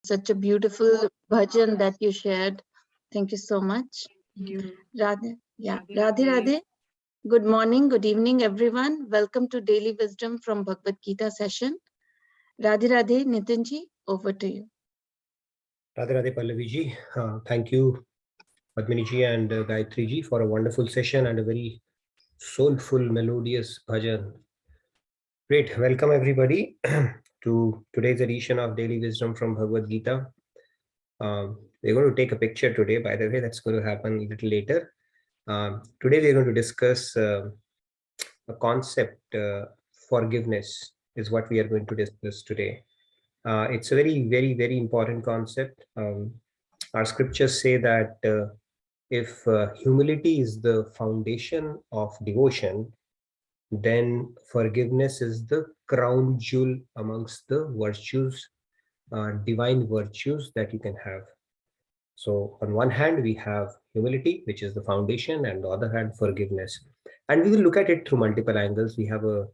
such a beautiful bhajan that you shared. Thank you so much. Thank you. Radhe, yeah, Radhe Radhe. Good morning, good evening, everyone. Welcome to Daily Wisdom from Bhagavad Gita session. Radhe Radhe, Nitinji, over to you. Radhe Radhe Pallaviji. Thank you, Padmini and Gayatri for a wonderful session and a very soulful, melodious bhajan. Great. Welcome, everybody, to today's edition of Daily Wisdom from Bhagavad Gita. We're going to take a picture today, by the way. That's going to happen a little later. Today, we're going to discuss a concept, forgiveness, is what we are going to discuss today. It's a very, very, very important concept. Our scriptures say that if humility is the foundation of devotion, then forgiveness is the crown jewel amongst the virtues, divine virtues that you can have. So on one hand, we have humility, which is the foundation, and on the other hand, forgiveness. And we will look at it through multiple angles. We have a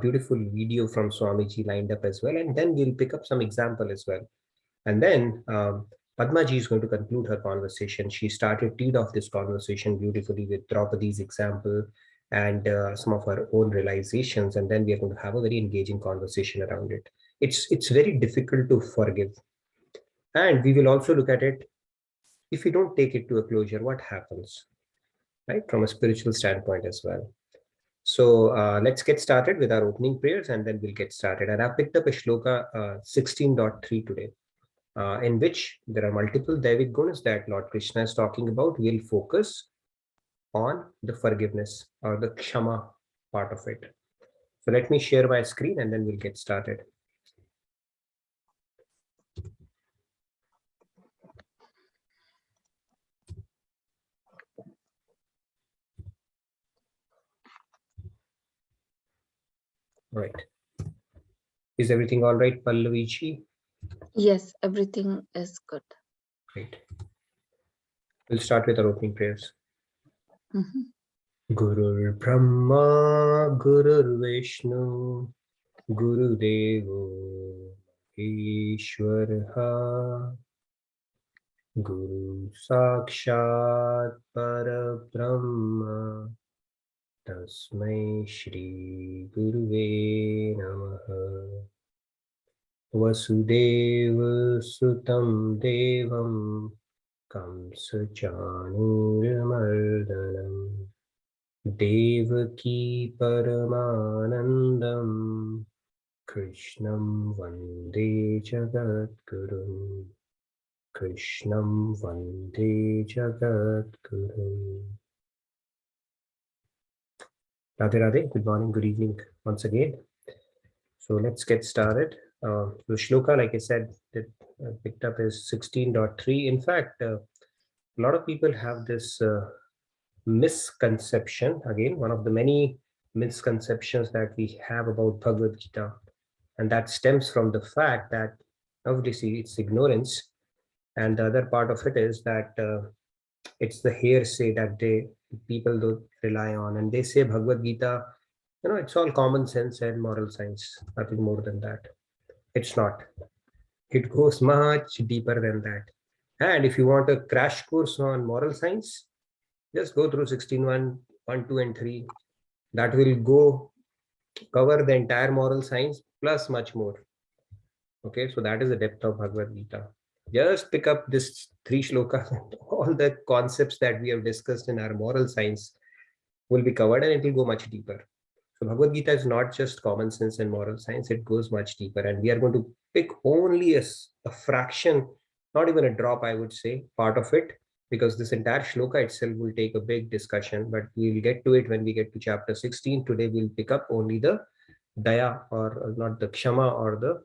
beautiful video from Swamiji lined up as well, and then we'll pick up some example as well. And then Padma ji is going to conclude her conversation. She teed off this conversation beautifully with Draupadi's example and some of her own realizations. And then we are going to have a very engaging conversation around it. It's very difficult to forgive. And we will also look at it. If we don't take it to a closure, what happens, right? From a spiritual standpoint as well. So let's get started with our opening prayers and then we'll get started. And I've picked up a shloka 16.3 today. In which there are multiple Daivik gunas that Lord Krishna is talking about. We'll focus on the forgiveness or the Kshama part of it. So let me share my screen and then we'll get started. All right. Is everything all right, Pallavichi? Yes, everything is good. Great. We'll start with our opening prayers. Gurur Brahma, Gurur Vishnu, Guru Devo Ishwaraha, Guru Sakshat Parabrahma, Tasmai Shri Guruve Namaha. Vasudeva Sutam Devam Kamsa Chanuramardanam Devaki Paramanandam Krishnam Vande Jagadgurum. Krishnam Vande Jagadgurum. Radhe Radhe, good morning, good evening once again. So let's get started. The shloka, like I said, that picked up is 16.3. In fact, a lot of people have this misconception, again, one of the many misconceptions that we have about Bhagavad Gita. And that stems from the fact that obviously it's ignorance. And the other part of it is that it's the hearsay that people don't rely on. And they say Bhagavad Gita, it's all common sense and moral science, nothing more than that. It's not. It goes much deeper than that. And if you want a crash course on moral science, just go through 16.1, 1, 2, and 3. That will cover the entire moral science plus much more. Okay, so that is the depth of Bhagavad Gita. Just pick up this 3 shlokas, and all the concepts that we have discussed in our moral science will be covered and it will go much deeper. So Bhagavad Gita is not just common sense and moral science, it goes much deeper. And we are going to pick only a fraction, not even a drop, I would say, part of it, because this entire shloka itself will take a big discussion, but we will get to it when we get to chapter 16. Today we'll pick up only the daya, or not the kshama, or the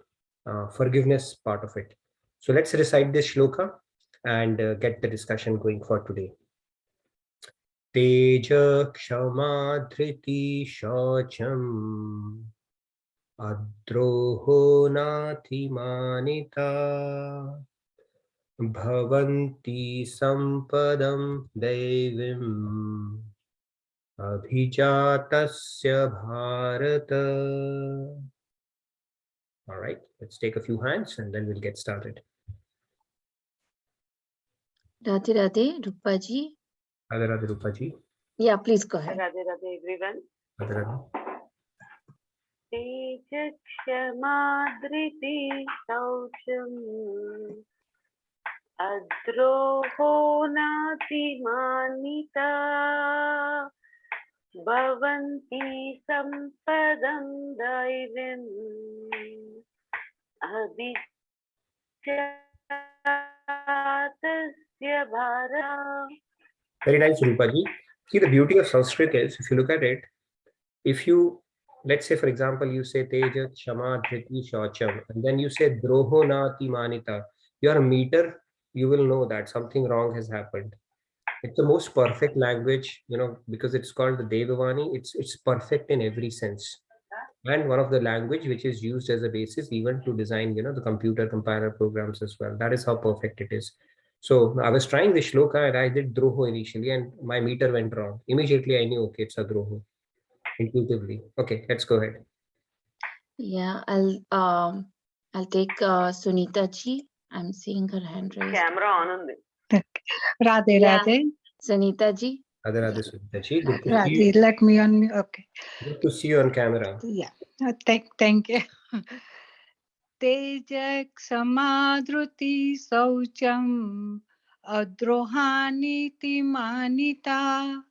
forgiveness part of it. So let's recite this shloka and get the discussion going for today. Teja Kshama Dhriti Shacham Adroho Nati Manita Bhavanti Sampadam Devim Abhijatasya Bharata. All right, let's take a few hands and then we'll get started. Radhe Radhe, Rupa ji. Radhe Radhe, Rupa ji. Yeah, please go ahead. Radhe Radhe everyone. Radhe Radhe. तेज क्षमा धृति शौचम् अद्रोहो नातिमानिता भवन्ति सम्पदं दैवीम् अभिजातस्य Bharat. Very nice, Rupa ji. See, the beauty of Sanskrit is, if you look at it, if you, let's say, for example, you say Teja, Kshama, Dhriti, Shaucham, and then you say Droho Nati Manita, your meter, you will know that something wrong has happened. It's the most perfect language, because it's called the Devavani. It's perfect in every sense. And one of the language which is used as a basis even to design, the computer compiler programs as well. That is how perfect it is. So I was trying the shloka and I did Droho initially and my meter went wrong. Immediately I knew, okay, it's a Droho. Intuitively. Okay, let's go ahead. Yeah, I'll take Sunita ji. I'm seeing her hand raised. Camera on undi. Radhe Yeah. Radhe. Sunita ji. Radhe Radhe, Sunita ji. Good to see Radhe, you. let me on. Okay. Good to see you on camera. Yeah. Thank you. Teja Samadruti Saucham Adrohaniti Manita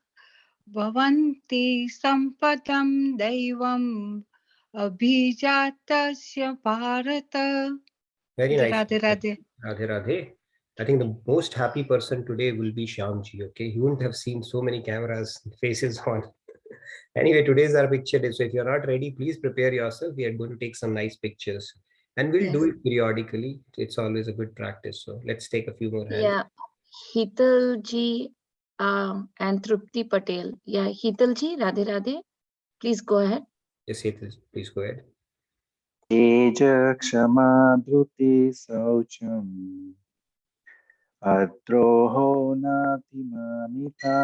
Bhavanti Sampadam Daivam Abhijatasya Bharata. Very nice. Radhe Radhe. Radhe Radhe. I think the most happy person today will be Shyamji. Okay, he wouldn't have seen so many cameras, faces on. Anyway, today's our picture day. So if you're not ready, please prepare yourself. We are going to take some nice pictures. And we'll do it periodically. It's always a good practice. So let's take a few more hands. Yeah, Hital ji and Trupti Patel. Yeah, Hital ji, Radhe Radhe. Please go ahead. Yes, Hetal, please go ahead. तेज क्षमा धृति शौचम् अद्रोहो नातिमानिता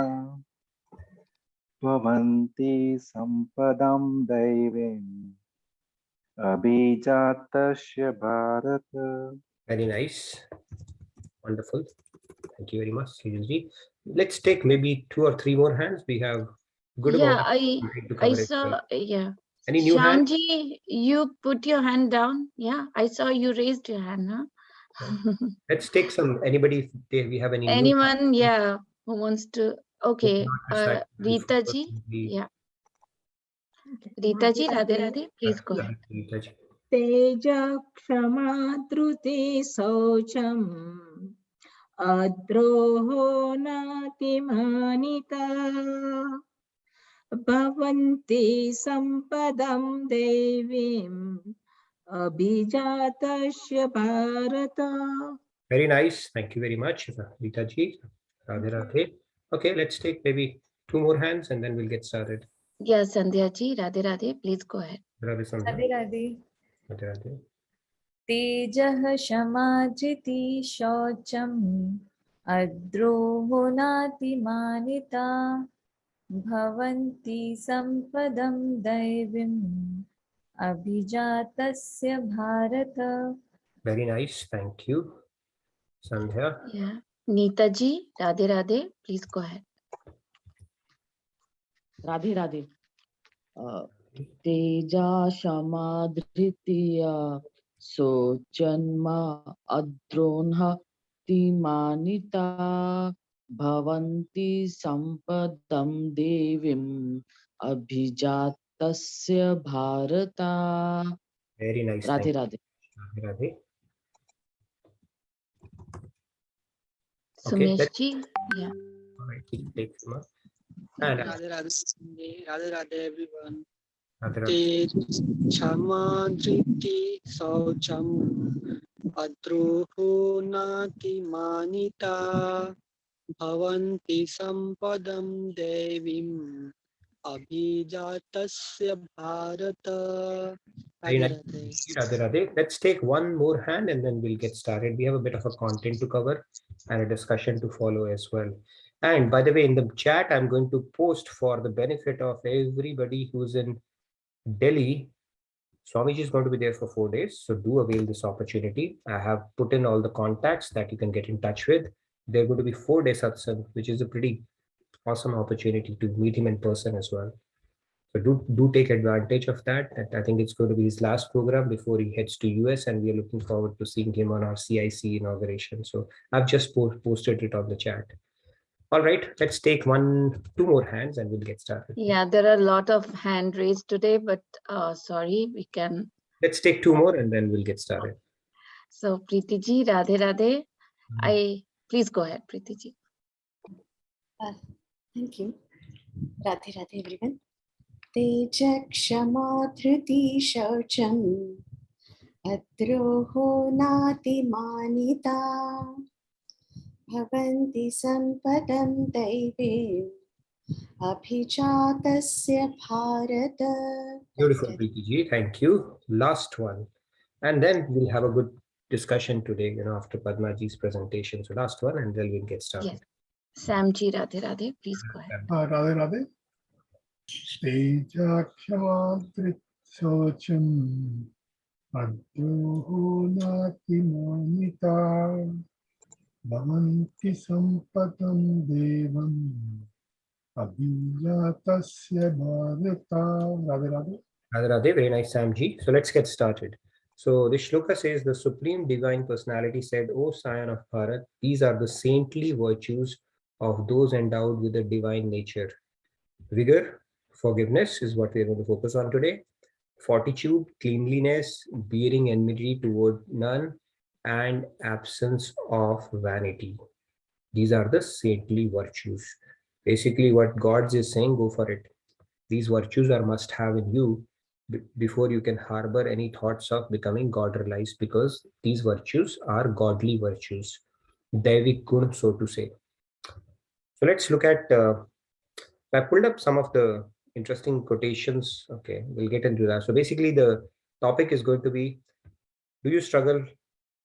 भवन्ति सम्पदं दैवीम् अभिजातस्य Bharat. Very nice. Wonderful. Thank you very much, Sridharji. Let's take maybe 2 or 3 more hands. We have good Yeah, amount of time to I cover it. saw, yeah. Any new hands? Shyamji, you put your hand down. Yeah, I saw you raised your hand, huh? Let's take some, anybody, if we have any new Anyone, yeah, who wants to, okay, Not Rita ji, yeah. Rita ji, Radhe Radhe, please go ahead. Rita ji. Teja Kshama Dhruti Saucham Adroho Natimanita Bhavanti Sampadam Devim Abhijatasya Bharata. Very nice. Thank you very much, Rita ji. Radhe Radhe. Okay, let's take maybe 2 more hands and then we'll get started. Yeah, Sandhya ji, Radhe Radhe, please go ahead. Radhe Sandhya. Radhe Radhe. Radhe Radhe. Tejah Shamadriti Shaucham Adroho Natimanita Bhavanti Sampadam Daivim Abhijatasya Bharata. Very nice. Thank you. Sandhya. Yeah, Neeta ji, Radhe Radhe, please go ahead. Radhe Radhe. Teja Shama Dhritiya Sochanma Adronha Timanita Bhavanti Sampadam Devim Abhijatasya Bharata. Very nice. Radhe Radhe. Radhe Radhe. Sumesh ji, yeah. All right, we'll take some more. Radhe Radhe, Radhe Radhe everyone. Radhe Radhe. Te Chama Driti Saucham Adroho Nati Manita Bhavanti Sampadam Devim Abhijatasya Bharata. Very Radhe nice. Radhe. Radhe Radhe. Let's take one more hand and then we'll get started. We have a bit of a content to cover and a discussion to follow as well. And by the way, in the chat, I'm going to post for the benefit of everybody who's in Delhi. Swamiji is going to be there for 4 days. So do avail this opportunity. I have put in all the contacts that you can get in touch with. There are going to be 4-day satsang, which is a pretty awesome opportunity to meet him in person as well. So do take advantage of that. And I think it's going to be his last program before he heads to US, and we are looking forward to seeing him on our CIC inauguration. So I've just posted it on the chat. All right, let's take two more hands and we'll get started. Yeah, there are a lot of hand raised today, but sorry, we can. Let's take 2 more and then we'll get started. So Preeti ji, Radhe Radhe. Please go ahead, Preeti ji. Thank you. Radhe Radhe everyone. Teja Kshama Dhriti Shaucham Adroho Nati Manita Bhavanti Sampadam Daive Abhijatasya Bharata. Beautiful, Preeti ji. Thank you. Last one. And then we'll have a good discussion today, after Padma ji's presentation. So last one, and then we'll get started. Yes. Sam ji, Radhe Radhe, please go ahead. Radhe Radhe. Teja Kshama Dhriti Shaucham Adroho Nati Manita Bhavanti Sampadam Devam Abhijatasya Bharata. Radhe Radhe. Radhe Radhe, very nice, Samji. So let's get started. So the shloka says, the Supreme Divine Personality said, O Scion of Bharat, these are the saintly virtues of those endowed with a divine nature. Vigor, forgiveness is what we are going to focus on today. Fortitude, cleanliness, bearing enmity toward none, and absence of vanity. These are the saintly virtues. Basically, what God is saying, go for it. These virtues are must have in you before you can harbor any thoughts of becoming God realized, because these virtues are godly virtues. Daivik gun, so to say. So let's look at, I pulled up some of the interesting quotations. Okay, we'll get into that. So basically the topic is going to be, do you struggle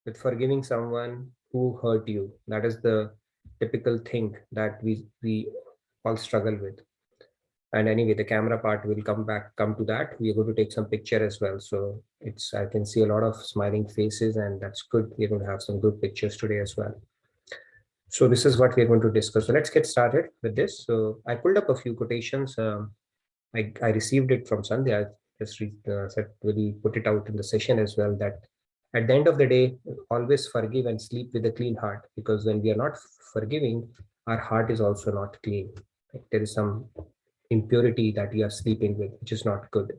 with forgiving someone who hurt you? That is the typical thing that we all struggle with. And anyway, the camera part will come to that. We are going to take some picture as well. So I can see a lot of smiling faces, and that's good. We're going to have some good pictures today as well. So this is what we're going to discuss. So let's get started with this. So I pulled up a few quotations. I received it from Sandhya. I just said we'll put it out in the session as well, that at the end of the day, always forgive and sleep with a clean heart, because when we are not forgiving, our heart is also not clean. There is some impurity that we are sleeping with, which is not good.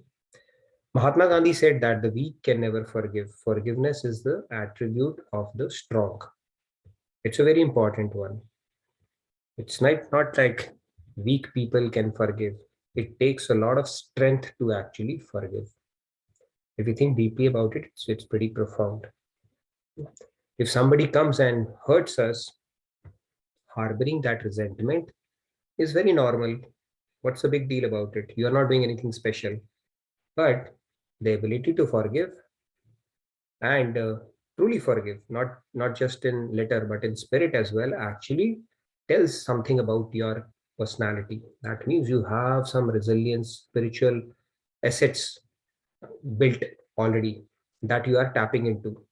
Mahatma Gandhi said that the weak can never forgive. Forgiveness is the attribute of the strong. It's a very important one. It's not like weak people can forgive. It takes a lot of strength to actually forgive. If you think deeply about it, it's pretty profound. If somebody comes and hurts us, harboring that resentment is very normal. What's the big deal about it? You are not doing anything special. But the ability to forgive and truly forgive, not just in letter, but in spirit as well, actually tells something about your personality. That means you have some resilience, spiritual assets built already that you are tapping into.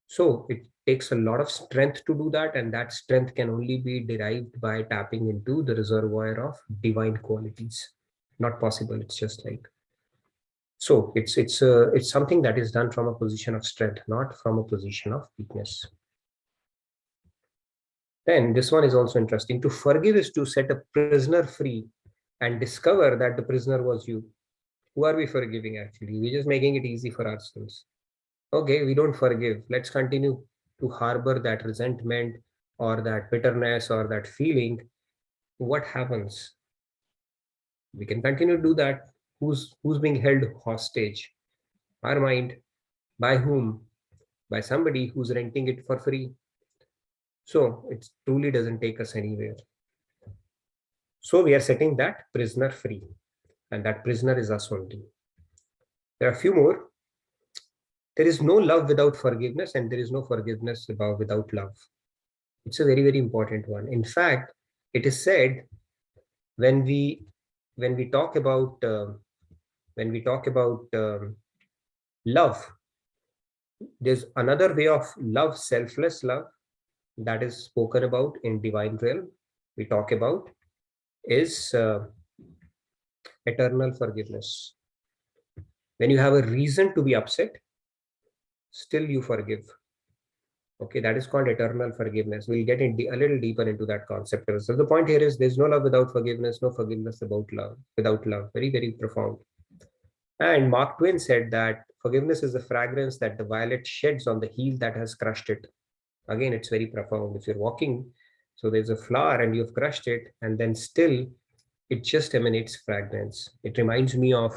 So it takes a lot of strength to do that, and that strength can only be derived by tapping into the reservoir of divine qualities. Not possible. It's just like, so it's something that is done from a position of strength, not from a position of weakness. Then this one is also interesting. To forgive is to set a prisoner free and discover that the prisoner was you. Who are we forgiving actually? We're just making it easy for ourselves. Okay, we don't forgive. Let's continue to harbor that resentment or that bitterness or that feeling. What happens? We can continue to do that. Who's being held hostage? Our mind. By whom? By somebody who's renting it for free. So it truly doesn't take us anywhere. So we are setting that prisoner free, and that prisoner is us only. There are a few more. There is no love without forgiveness, and there is no forgiveness without love. It's a very, very important one. In fact, it is said when we talk about love, there's another way of love, selfless love, that is spoken about in divine realm, we talk about, is eternal forgiveness. When you have a reason to be upset, still you forgive. Okay, that is called eternal forgiveness. We'll get in a little deeper into that concept. So the point here is there's no love without forgiveness, no forgiveness without love. Very, very profound. And Mark Twain said that forgiveness is the fragrance that the violet sheds on the heel that has crushed it. Again, it's very profound. If you're walking, so there's a flower and you've crushed it, and then still it just emanates fragrance. It reminds me of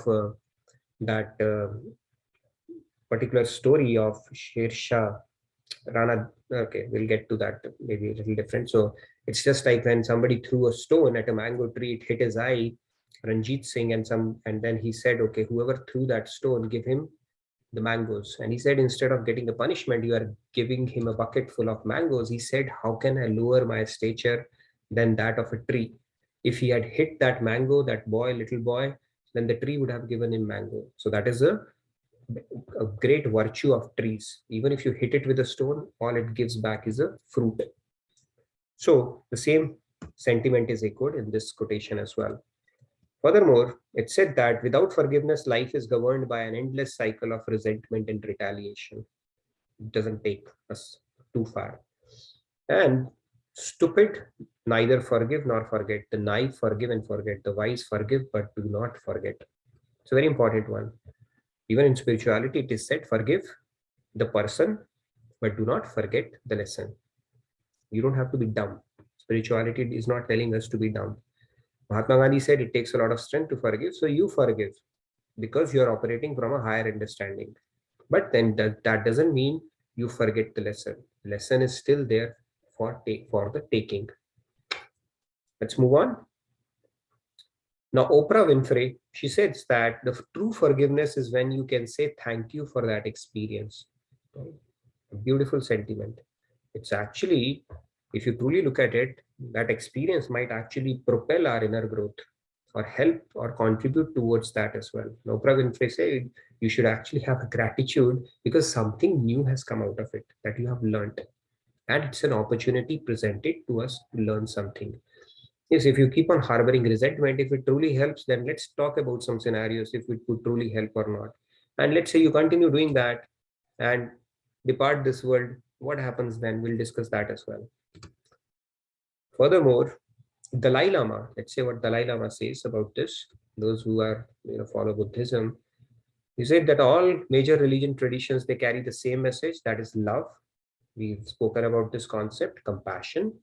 that particular story of Sher Shah Rana. Okay, we'll get to that, maybe a little different. So it's just like when somebody threw a stone at a mango tree, it hit his eye, Ranjit Singh, and then he said, okay, whoever threw that stone, give him the mangoes. And he said, instead of getting a punishment, you are giving him a bucket full of mangoes. He said, how can I lower my stature than that of a tree? If he had hit that mango, that boy, little boy, then the tree would have given him mango. So that is a great virtue of trees. Even if you hit it with a stone, all it gives back is a fruit. So the same sentiment is echoed in this quotation as well. Furthermore, it said that without forgiveness, life is governed by an endless cycle of resentment and retaliation. It doesn't take us too far. And stupid neither forgive nor forget. The naive forgive and forget. The wise forgive but do not forget. It's a very important one. Even in spirituality, it is said, forgive the person, but do not forget the lesson. You don't have to be dumb. Spirituality is not telling us to be dumb. Mahatma Gandhi said it takes a lot of strength to forgive, so you forgive because you're operating from a higher understanding. But then that doesn't mean you forget the lesson. The lesson is still there for the taking. Let's move on. Now, Oprah Winfrey, she says that the true forgiveness is when you can say thank you for that experience. A beautiful sentiment. It's actually, if you truly look at it, that experience might actually propel our inner growth or help or contribute towards that as well. Now, Oprah Winfrey said you should actually have a gratitude because something new has come out of it that you have learned. And it's an opportunity presented to us to learn something. Yes, if you keep on harboring resentment, if it truly helps, then let's talk about some scenarios if it would truly help or not. And let's say you continue doing that and depart this world, what happens then? We'll discuss that as well. Furthermore, Dalai Lama, let's say what Dalai Lama says about this, those who are follow Buddhism, he said that all major religion traditions, they carry the same message, that is love. We've spoken about this concept, compassion.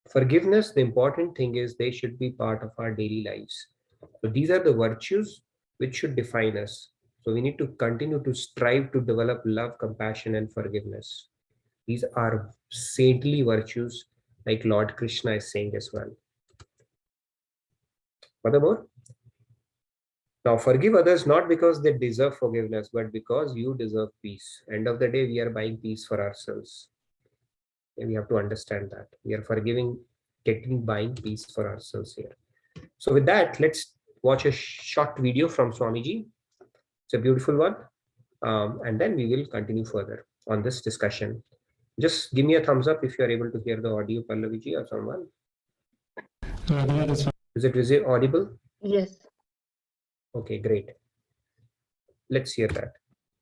Forgiveness, the important thing is they should be part of our daily lives. So these are the virtues which should define us. So we need to continue to strive to develop love, compassion, and forgiveness. These are saintly virtues, like Lord Krishna is saying as well. Furthermore, now forgive others not because they deserve forgiveness, but because you deserve peace. End of the day, we are buying peace for ourselves. And we have to understand that we are forgiving, buying peace for ourselves here. So with that, let's watch a short video from Swamiji. It's a beautiful one. And then we will continue further on this discussion. Just give me a thumbs up if you are able to hear the audio, Pallaviji or someone. Is it audible? Yes. Okay, great. Let's hear that.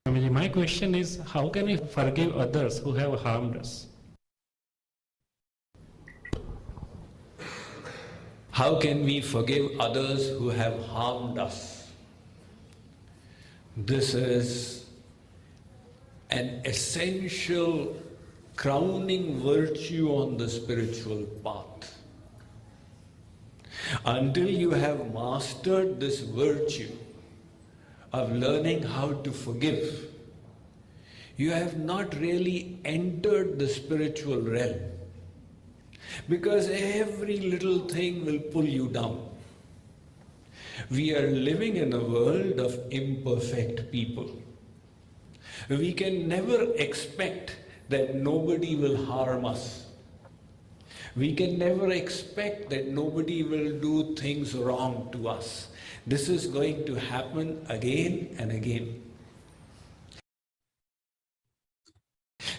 My question is, how can we forgive others who have harmed us? How can we forgive others who have harmed us? This is an essential crowning virtue on the spiritual path. Until you have mastered this virtue of learning how to forgive, you have not really entered the spiritual realm, because every little thing will pull you down. We are living in a world of imperfect people. We can never expect that nobody will harm us. We can never expect that nobody will do things wrong to us. This is going to happen again and again.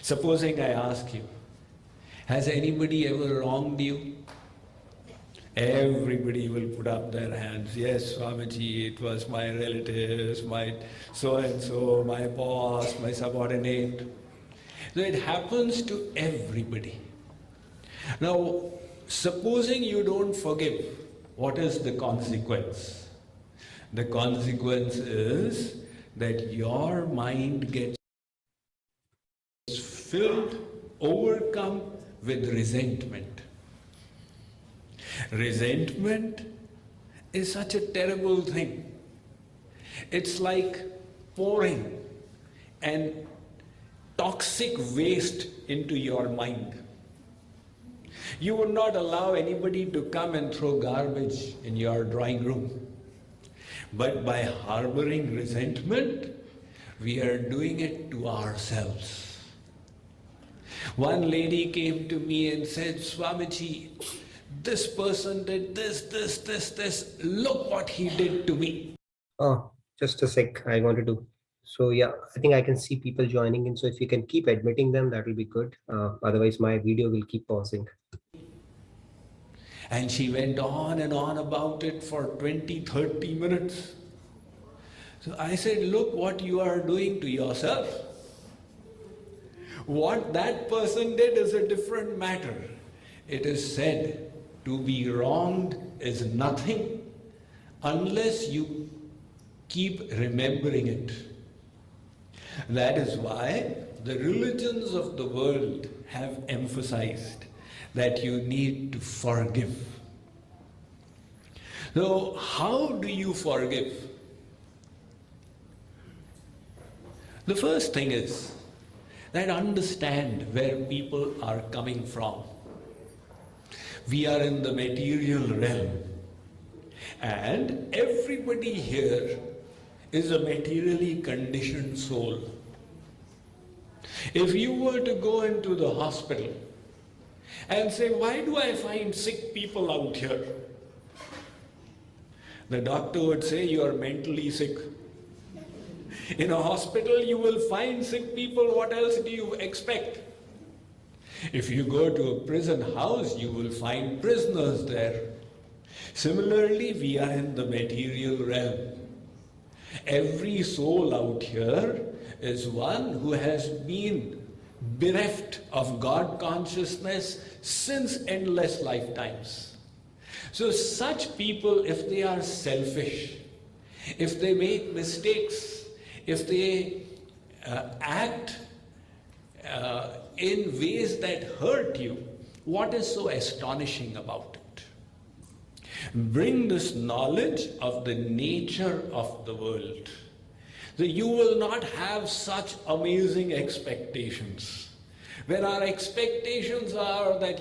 Supposing I ask you, Has anybody ever wronged you? Everybody will put up their hands. Yes, Swamiji, it was my relatives, my so-and-so, my boss, my subordinate. So it happens to everybody. Now, supposing you don't forgive, what is the consequence? The consequence is that your mind gets filled, overcome with resentment. Resentment is such a terrible thing. It's like pouring an toxic waste into your mind. You would not allow anybody to come and throw garbage in your drawing room. But by harboring resentment, we are doing it to ourselves. One lady came to me and said, Swamiji, this person did this. Look what he did to me. Oh, just a sec. I wanted to. So yeah, I think I can see people joining in. So if you can keep admitting them, that will be good. Otherwise, my video will keep pausing. And she went on and on about it for 20-30 minutes. So I said, look what you are doing to yourself. What that person did is a different matter. It is said to be wronged is nothing unless you keep remembering it. That is why the religions of the world have emphasized that you need to forgive. So, how do you forgive? The first thing is that understand where people are coming from. We are in the material realm, and everybody here is a materially conditioned soul. If you were to go into the hospital and say, why do I find sick people out here? The doctor would say, you are mentally sick. In a hospital, you will find sick people. What else do you expect? If you go to a prison house, you will find prisoners there. Similarly, we are in the material realm. Every soul out here is one who has been bereft of God consciousness since endless lifetimes. So such people, if they are selfish, if they make mistakes, if they act in ways that hurt you, what is so astonishing about it? Bring this knowledge of the nature of the world. So you will not have such amazing expectations. When our expectations are that,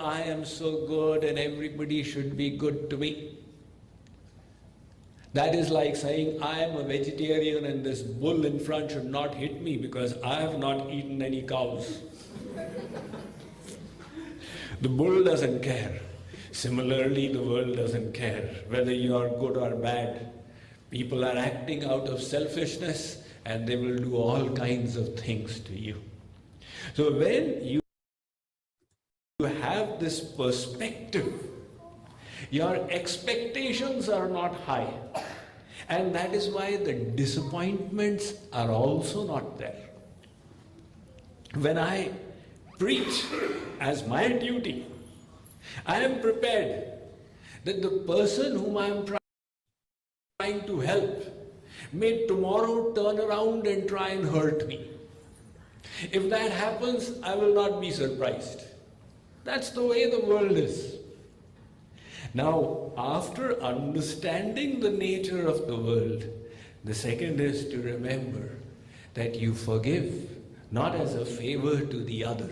I am so good and everybody should be good to me. That is like saying, I am a vegetarian and this bull in front should not hit me because I have not eaten any cows. The bull doesn't care. Similarly, the world doesn't care whether you are good or bad. People are acting out of selfishness and they will do all kinds of things to you. So when you have this perspective, your expectations are not high. And that is why the disappointments are also not there. When I preach as my duty, I am prepared that the person whom I am trying to help may tomorrow turn around and try and hurt me. If that happens, I will not be surprised. That's the way the world is. Now, after understanding the nature of the world, the second is to remember that you forgive not as a favor to the other.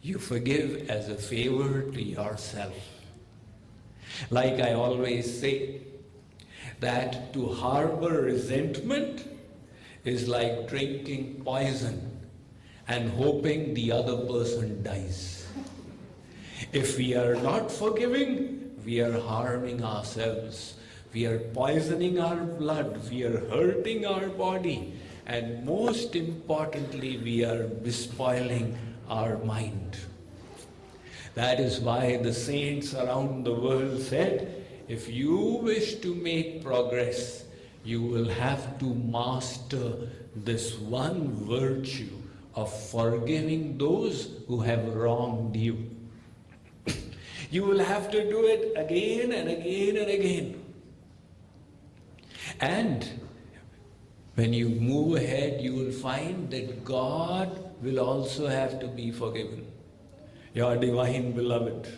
You forgive as a favor to yourself. Like I always say, that to harbor resentment is like drinking poison and hoping the other person dies. If we are not forgiving, we are harming ourselves. We are poisoning our blood. We are hurting our body. And most importantly, we are bespoiling our mind. That is why the saints around the world said, if you wish to make progress, you will have to master this one virtue of forgiving those who have wronged you. You will have to do it again and again and again. And when you move ahead, you will find that God will also have to be forgiven, your divine beloved.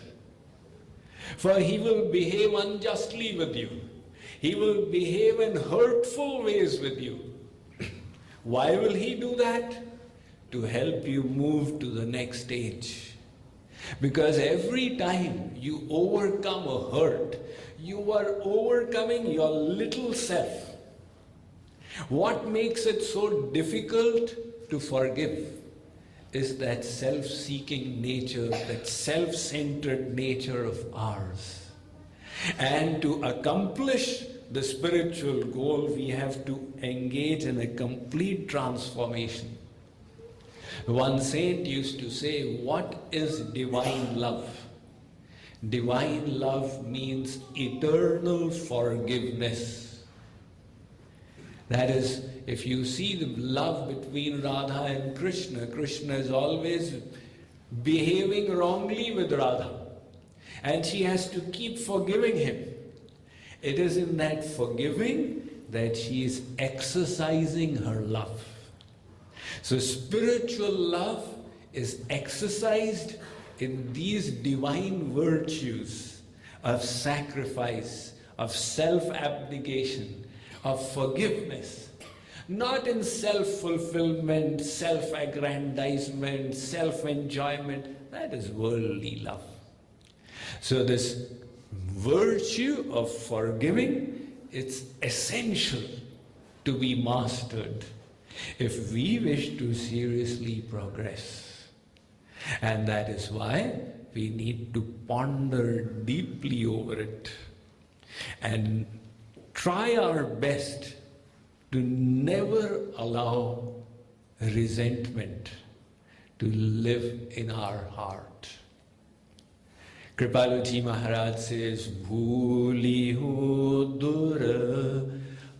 For he will behave unjustly with you. He will behave in hurtful ways with you. Why will he do that? To help you move to the next stage. Because every time you overcome a hurt, you are overcoming your little self. What makes it so difficult to forgive is that self-seeking nature, that self-centered nature of ours. And to accomplish the spiritual goal, we have to engage in a complete transformation. One saint used to say, what is divine love? Divine love means eternal forgiveness. That is, if you see the love between Radha and Krishna, Krishna is always behaving wrongly with Radha, and she has to keep forgiving him. It is in that forgiving that she is exercising her love. So spiritual love is exercised in these divine virtues of sacrifice, of self-abnegation, of forgiveness, not in self-fulfillment, self-aggrandizement, self-enjoyment. That is worldly love. So this virtue of forgiving, it's essential to be mastered if we wish to seriously progress. And that is why we need to ponder deeply over it and try our best to never allow resentment to live in our heart. Kripaluji Maharaj says, Bhuli hu dur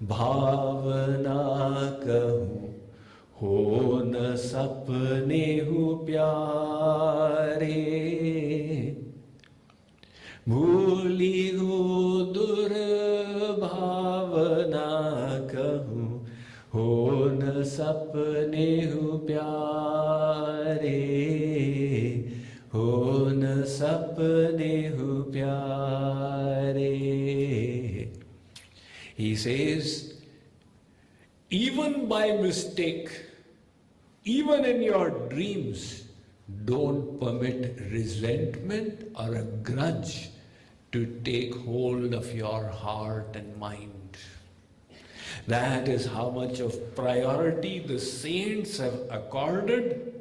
bhavana kahu, ho na sapne hu pyare. Bhuli hu dur bhavana kahu, ho na sapne hu pyare. Ho na sapne hu pyare. He says, even by mistake, even in your dreams, don't permit resentment or a grudge to take hold of your heart and mind. That is how much of priority the saints have accorded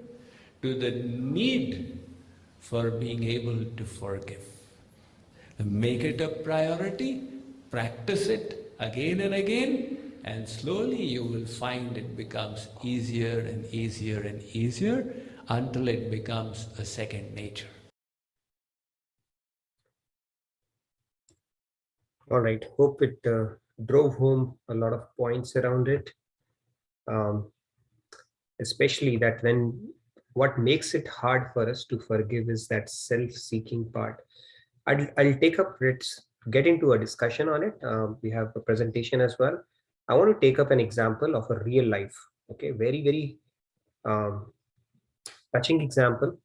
to the need for being able to forgive. Make it a priority, practice it again and again, and slowly you will find it becomes easier and easier and easier until it becomes a second nature. All right, hope it drove home a lot of points around it, especially that what makes it hard for us to forgive is that self-seeking part. I'll take up, let's get into a discussion on it. We have a presentation as well. I want to take up an example of a real life, okay, very, very touching example.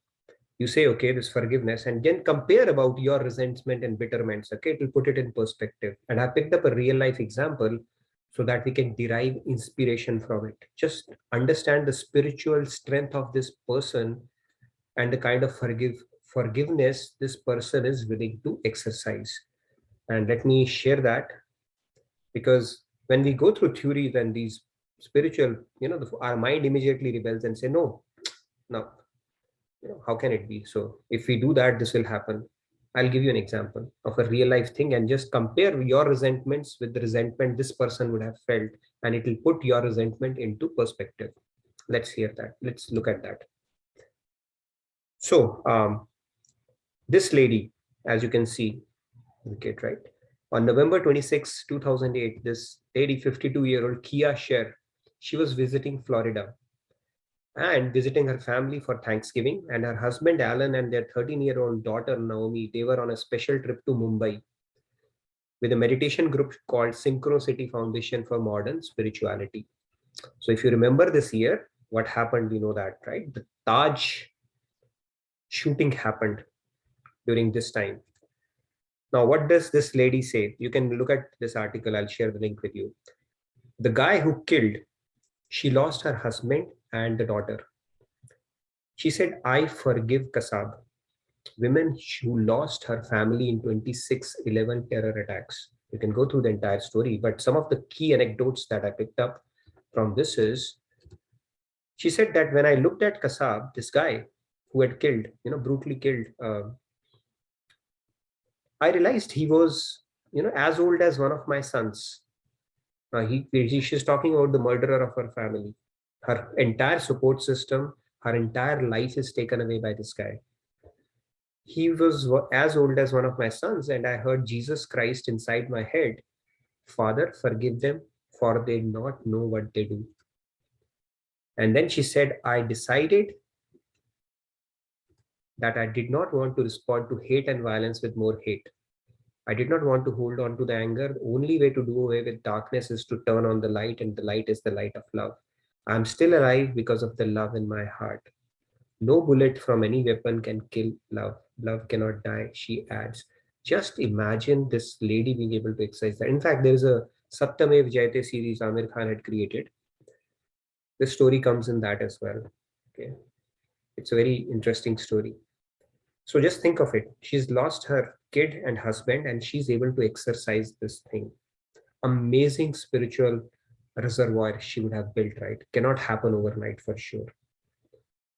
You say, okay, this forgiveness, and then compare about your resentment and bitterments, okay, it will put it in perspective. And I picked up a real life example so that we can derive inspiration from it. Just understand the spiritual strength of this person and the kind of forgiveness this person is willing to exercise. And let me share that, because when we go through theories and these spiritual, our mind immediately rebels and say, no, how can it be? So if we do that, this will happen. I'll give you an example of a real life thing and just compare your resentments with the resentment this person would have felt, and it will put your resentment into perspective. Let's hear that. Let's look at that. So This lady, as you can see, okay, right? On November 26, 2008, this lady, 52-year-old Kia Sher, she was visiting Florida and visiting her family for Thanksgiving. And her husband, Alan, and their 13-year-old daughter, Naomi, they were on a special trip to Mumbai with a meditation group called Synchronicity Foundation for Modern Spirituality. So if you remember this year, what happened, we know that, right? The Taj shooting happened during this time. Now, what does this lady say? You can look at this article. I'll share the link with you. The guy who killed, she lost her husband and the daughter. She said, I forgive Kasab, women who lost her family in 26/11 terror attacks. You can go through the entire story, but some of the key anecdotes that I picked up from this is, she said that when I looked at Kasab, this guy who had killed, brutally killed, I realized he was, as old as one of my sons. She's talking about the murderer of her family. Her entire support system, her entire life is taken away by this guy. He was as old as one of my sons, and I heard Jesus Christ inside my head, Father, forgive them, for they not know what they do. And then she said, I decided that I did not want to respond to hate and violence with more hate. I did not want to hold on to the anger. The only way to do away with darkness is to turn on the light, and the light is the light of love. I'm still alive because of the love in my heart. No bullet from any weapon can kill love. Love cannot die, she adds. Just imagine this lady being able to exercise that. In fact, there is a Saptamev Jayate series Amir Khan had created. This story comes in that as well. Okay, it's a very interesting story. So just think of it. She's lost her kid and husband, and she's able to exercise this thing. Amazing spiritual reservoir she would have built, right? Cannot happen overnight for sure.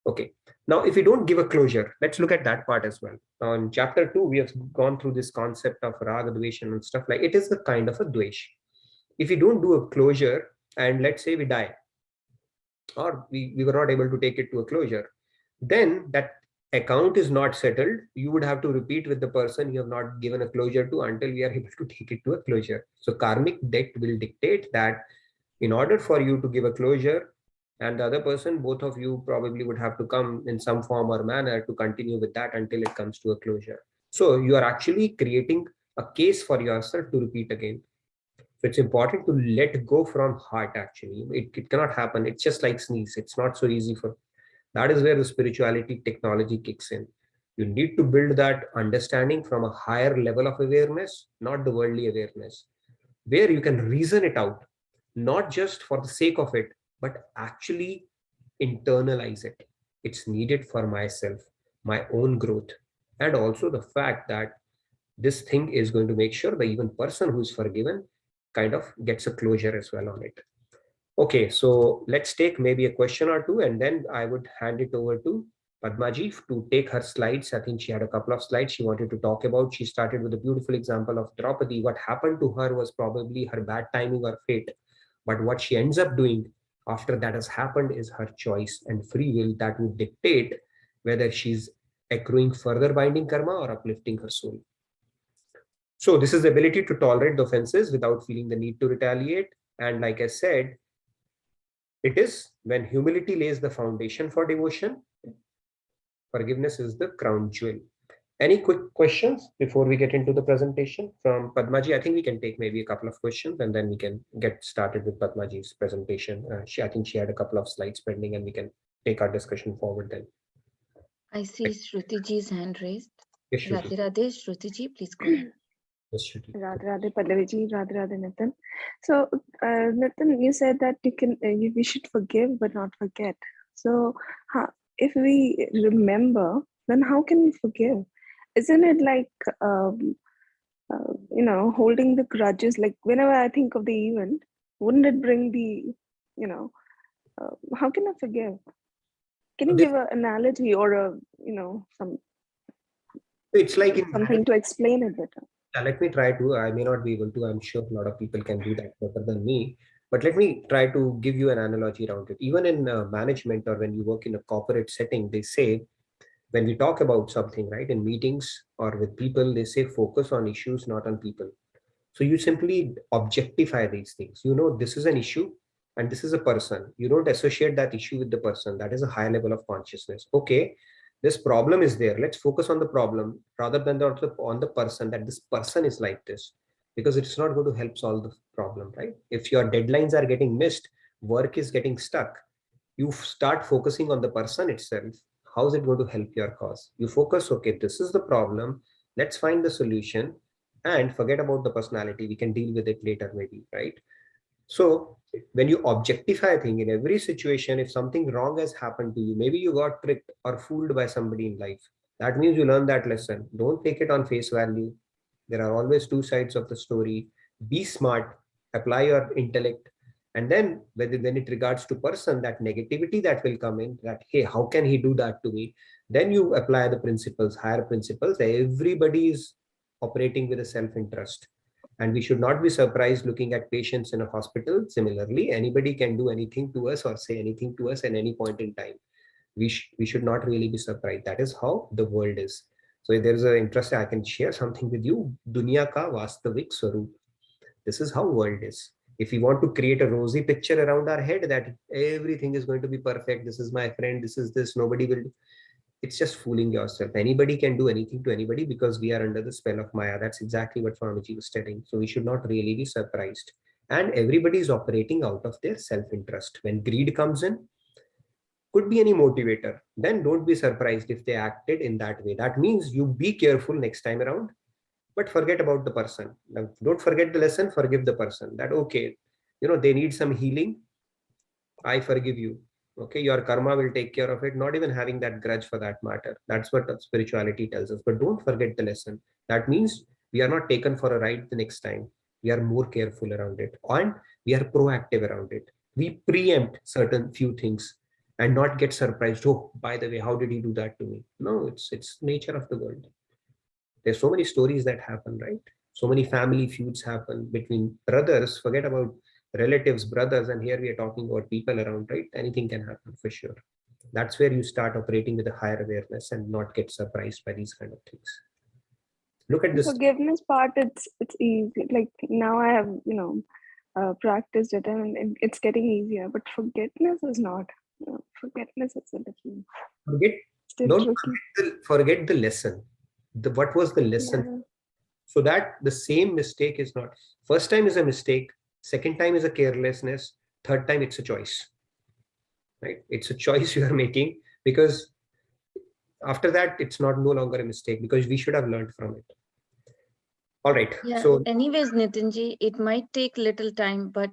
Okay, now if we don't give a closure, let's look at that part as well. Now in chapter 2, we have gone through this concept of raga, dvesha and stuff like it is the kind of a dvesh. If we don't do a closure, and let's say we die, or we were not able to take it to a closure, then that account is not settled. You would have to repeat with the person you have not given a closure to until we are able to take it to a closure. So karmic debt will dictate that in order for you to give a closure, and the other person, both of you probably would have to come in some form or manner to continue with that until it comes to a closure. So you are actually creating a case for yourself to repeat again. So it's important to let go from heart actually. It cannot happen. It's just like sneeze. It's not so easy for. That is where the spirituality technology kicks in. You need to build that understanding from a higher level of awareness, not the worldly awareness, where you can reason it out, not just for the sake of it, but actually internalize it. It's needed for myself, my own growth, and also the fact that this thing is going to make sure the even person who is forgiven kind of gets a closure as well on it. Okay, so let's take maybe a question or two, and then I would hand it over to Padmaji to take her slides. I think she had a couple of slides she wanted to talk about. She started with a beautiful example of Draupadi. What happened to her was probably her bad timing or fate. But what she ends up doing after that has happened is her choice and free will that would dictate whether she's accruing further binding karma or uplifting her soul. So this is the ability to tolerate the offenses without feeling the need to retaliate. And like I said, it is when humility lays the foundation for devotion, forgiveness is the crown jewel. Any quick questions before we get into the presentation from Padmaji? I think we can take maybe a couple of questions and then we can get started with Padmaji's presentation. I think she had a couple of slides pending and we can take our discussion forward then. I see Shrutiji's hand raised. Yes, Shruti. Radhe Radhe, Shrutiji, please go ahead. Yes, Shruti. Radhe Radhe Pallaviji, Radhe Radhe Nitin. So Nitin, you said that we should forgive but not forget. So if we remember, then how can we forgive? Isn't it like holding the grudges? Like whenever I think of the event, wouldn't it bring the how can I forgive? Can you give an analogy or some? It's like something to explain it better. Yeah, let me try to. I may not be able to. I'm sure a lot of people can do that better than me. But let me try to give you an analogy around it. Even in management or when you work in a corporate setting, they say When we talk about something, right, in meetings or with people, they say focus on issues, not on people. So you simply objectify these things. You know, this is an issue and this is a person. You don't associate that issue with the person. That is a high level of consciousness. Okay, this problem is there. Let's focus on the problem rather than on the person, that this person is like this, because it's not going to help solve the problem, right? If your deadlines are getting missed, work is getting stuck, you start focusing on the person itself. How is it going to help your cause? You focus, okay, this is the problem. Let's find the solution and forget about the personality. We can deal with it later, maybe, right? So when you objectify a thing in every situation, if something wrong has happened to you, maybe you got tricked or fooled by somebody in life, that means you learn that lesson. Don't take it on face value. There are always two sides of the story. Be smart, apply your intellect, and then when it regards to person, that negativity that will come in, that hey, how can he do that to me, then you apply the principles, higher principles. Everybody is operating with a self-interest, and we should not be surprised looking at patients in a hospital. Similarly, anybody can do anything to us or say anything to us at any point in time. We should not really be surprised. That is how the world is. So if there is an interest, I can share something with you. Dunya ka vastavik swaroop. This is how world is. If we want to create a rosy picture around our head that everything is going to be perfect, this is my friend, this is this, nobody will, it's just fooling yourself. Anybody can do anything to anybody because we are under the spell of Maya. That's exactly what Swamiji was telling. So we should not really be surprised. And everybody is operating out of their self-interest. When greed comes in, could be any motivator, then don't be surprised if they acted in that way. That means you be careful next time around, but forget about the person. Now, don't forget the lesson, forgive the person. That, okay, you know, they need some healing, I forgive you. Okay, your karma will take care of it, not even having that grudge for that matter. That's what spirituality tells us. But don't forget the lesson. That means we are not taken for a ride the next time. We are more careful around it, and we are proactive around it. We preempt certain few things and not get surprised. Oh, by the way, how did he do that to me? No, it's nature of the world. There's so many stories that happen, right? So many family feuds happen between brothers. Forget about relatives, brothers, and here we are talking about people around, right? Anything can happen for sure. That's where you start operating with a higher awareness and not get surprised by these kind of things. Look at this. Forgiveness part, it's easy. Like now I have practiced it and it's getting easier. But forgiveness is not. Forgiveness is a little Don't tricky. forget the lesson. What was the lesson? Yeah. So that the same mistake is not. First time is a mistake. Second time is a carelessness. Third time it's a choice. Right? It's a choice you are making, because after that it's no longer a mistake, because we should have learned from it. All right. Yeah. So anyways, Nitinji, it might take little time, but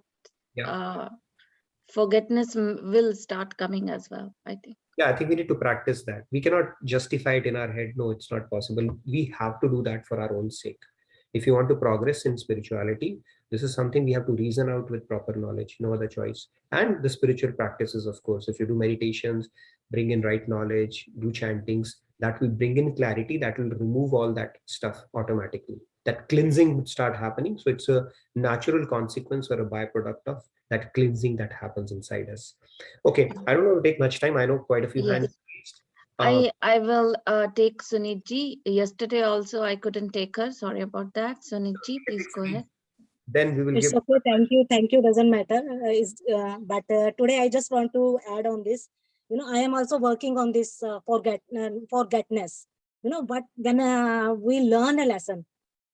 yeah, forgiveness will start coming as well, I think. Yeah, I think we need to practice that. We cannot justify it in our head. No, it's not possible. We have to do that for our own sake. If you want to progress in spirituality, this is something we have to reason out with proper knowledge, no other choice. And the spiritual practices, of course, if you do meditations, bring in right knowledge, do chantings, that will bring in clarity, that will remove all that stuff automatically. That cleansing would start happening. So it's a natural consequence or a byproduct of that cleansing that happens inside us. Okay, I don't want to take much time. I know quite a few hands. I will take Sunitji. Yesterday also I couldn't take her. Sorry about that. Sunitji, please go ahead. Then we will It's give. okay. Thank you. Doesn't matter. But today I just want to add on this. I am also working on this forgetness. But when we learn a lesson,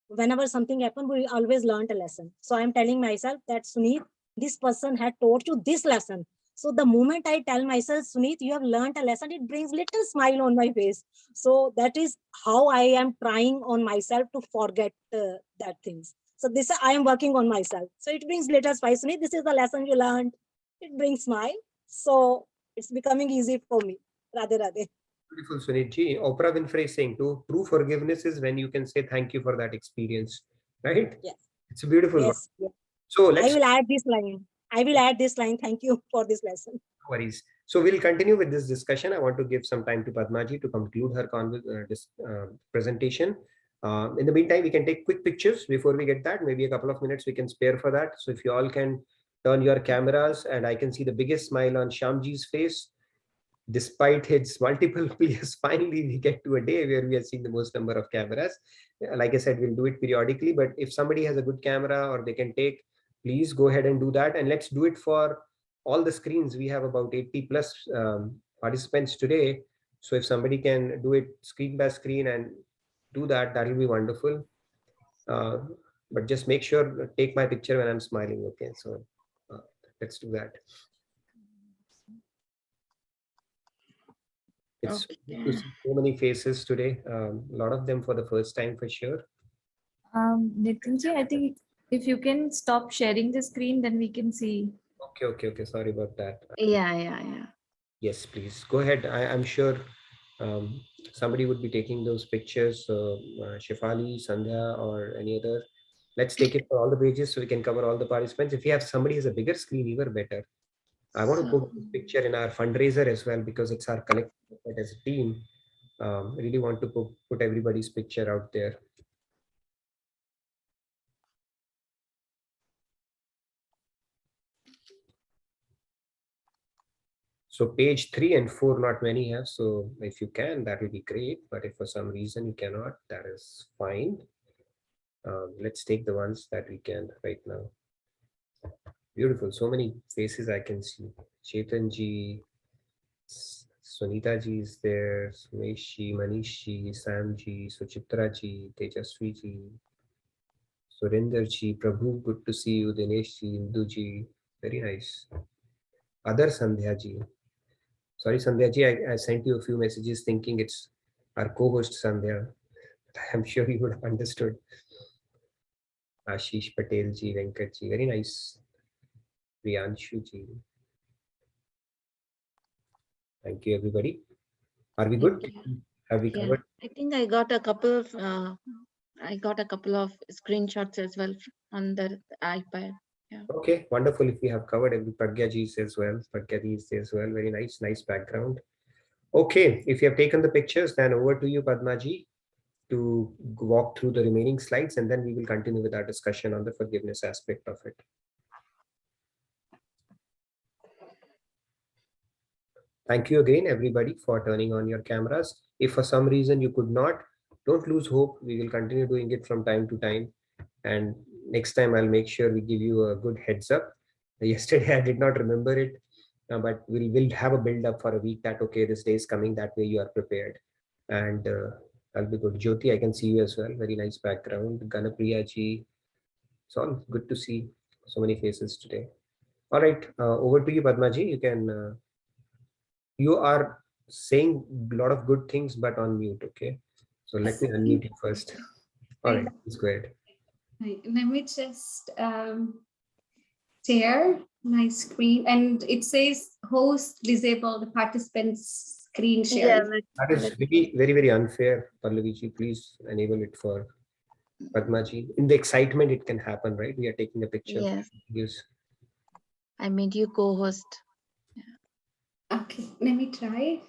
whenever something happens, we always learn a lesson. So I'm telling myself that Sunit, this person had taught you this lesson. So the moment I tell myself, Sunit, you have learned a lesson, it brings little smile on my face. So that is how I am trying on myself to forget that things. So this I am working on myself. So it brings little smile. Sunit, this is the lesson you learned. It brings smile. So it's becoming easy for me. Radhe Radhe. Beautiful, Sunitji. Oprah Winfrey saying, true forgiveness is when you can say thank you for that experience, right? Yes. It's a beautiful one. Yes. So I will add this line. Thank you for this lesson. No worries. So we'll continue with this discussion. I want to give some time to Padmaji to conclude her presentation. In the meantime, we can take quick pictures before we get that. Maybe a couple of minutes we can spare for that. So if you all can turn your cameras, and I can see the biggest smile on Shyamji's face. despite its multiple players, finally we get to a day where we are seeing the most number of cameras. Like I said, we'll do it periodically, but if somebody has a good camera or they can take, please go ahead and do that. And let's do it for all the screens. We have about 80 plus participants today. So if somebody can do it screen by screen and do that, that will be wonderful. But just make sure, take my picture when I'm smiling. Okay, so let's do that. It's good to see so many faces today. A lot of them for the first time for sure. Nitinji, I think if you can stop sharing the screen, then we can see. Okay. Sorry about that. Yeah. Yes, please go ahead. I'm sure somebody would be taking those pictures. So Shefali, Sandhya, or any other. Let's take it for all the pages so we can cover all the participants. If you have somebody has a bigger screen, even better. I want to put this picture in our fundraiser as well because it's our collective effort as a team. I really want to put everybody's picture out there. So page 3 and 4, not many have. So if you can, that will be great. But if for some reason you cannot, that is fine. Let's take the ones that we can right now. Beautiful. So many faces I can see. Chetanji, Sunita ji is there. Sumeshi, Manishi, Samji, Suchitra ji, Tejaswi ji, Surinder ji, Prabhu, good to see you. Dinesh ji, Indu ji, very nice. Other Sandhya ji. Sorry, Sandhya ji, I sent you a few messages thinking it's our co-host Sandhya. I'm sure you would have understood. Ashish Patel ji, Venkat ji, very nice. Priyanshu ji. Thank you, everybody. Are we good? Have we covered? I think I got a couple of screenshots as well on the iPad. Yeah. Okay, wonderful. If we have covered every Pragya ji as well, Pragya ji as well. Very nice background. Okay, if you have taken the pictures, then over to you, Padma ji, to walk through the remaining slides, and then we will continue with our discussion on the forgiveness aspect of it. Thank you again, everybody, for turning on your cameras. If for some reason you could not, don't lose hope. We will continue doing it from time to time. And next time I'll make sure we give you a good heads up. Yesterday I did not remember it, but we'll have a build up for a week that, okay, this day is coming, that way you are prepared. And I'll be good. Jyoti, I can see you as well. Very nice background. Ganapriya ji. It's all good to see so many faces today. All right, over to you, Padma ji. You can... you are saying a lot of good things, but on mute. Okay, so let me unmute you first. All right, let's go ahead. Let me just share my screen, and it says host disabled participants screen share. That is really very unfair, Pallavi ji. Please enable it for Padma ji. In the excitement, it can happen, right? We are taking a picture. Yes. I made you co-host. Okay, let me try.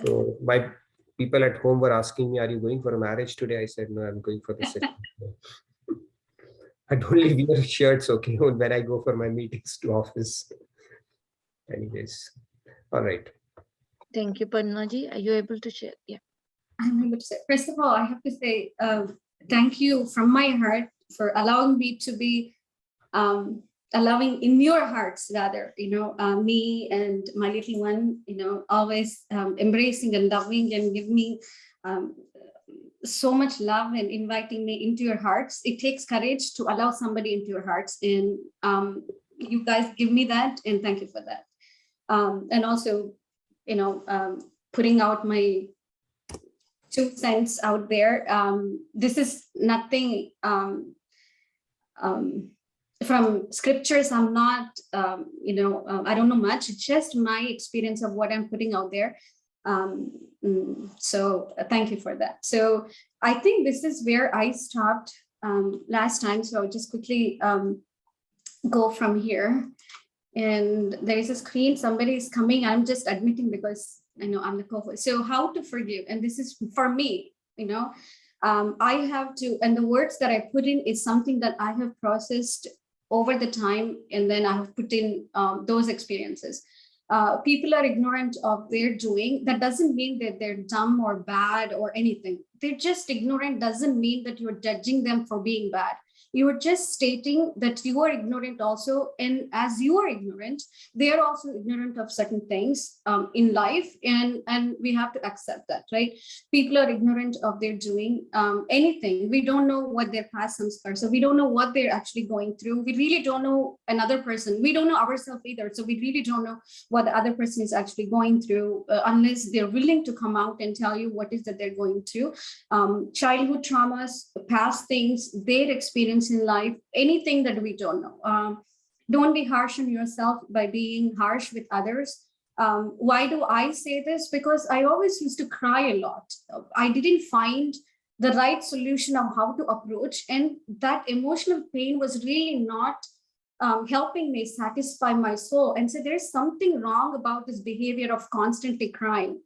So my people at home were asking me, are you going for a marriage today? I said, no, I'm going for the session. I'd only wear shirts, okay, when I go for my meetings to office. Anyways, all right. Thank you, Padma ji. Are you able to share? Yeah. I'm able to say, first of all, I have to say thank you from my heart for allowing me to be allowing in your hearts, rather, me and my little one, always embracing and loving and give me so much love and inviting me into your hearts. It takes courage to allow somebody into your hearts, and you guys give me that, and thank you for that. And also, putting out my 2 cents out there. This is nothing from scriptures. I'm not, I don't know much. It's just my experience of what I'm putting out there. So thank you for that. So I think this is where I stopped last time. So I'll just quickly go from here. And there is a screen, somebody is coming. I'm just admitting because I know I'm the co-host. So how to forgive, and this is for me, I have to, and the words that I put in is something that I have processed over the time, and then I have put in those experiences. People are ignorant of their doing. That doesn't mean that they're dumb or bad or anything. They're just ignorant. Doesn't mean that you're judging them for being bad. You are just stating that you are ignorant also, and as you are ignorant, they are also ignorant of certain things in life, and we have to accept that, right? People are ignorant of their doing anything. We don't know what their past samskars are, so we don't know what they're actually going through. We really don't know another person. We don't know ourselves either, so we really don't know what the other person is actually going through unless they're willing to come out and tell you what is that they're going through. Childhood traumas, past things, their experience in life, anything that we don't know. Don't be harsh on yourself by being harsh with others. Why do I say this? Because I always used to cry a lot. I didn't find the right solution of how to approach, and that emotional pain was really not helping me satisfy my soul. And so there's something wrong about this behavior of constantly crying.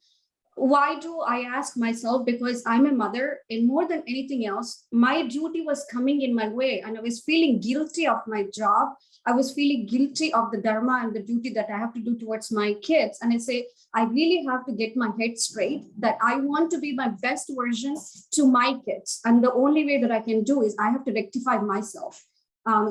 Why do I ask myself? Because I'm a mother, and more than anything else, my duty was coming in my way, and I was feeling guilty of my job. I was feeling guilty of the dharma and the duty that I have to do towards my kids. And I say, I really have to get my head straight, that I want to be my best version to my kids. And the only way that I can do is I have to rectify myself.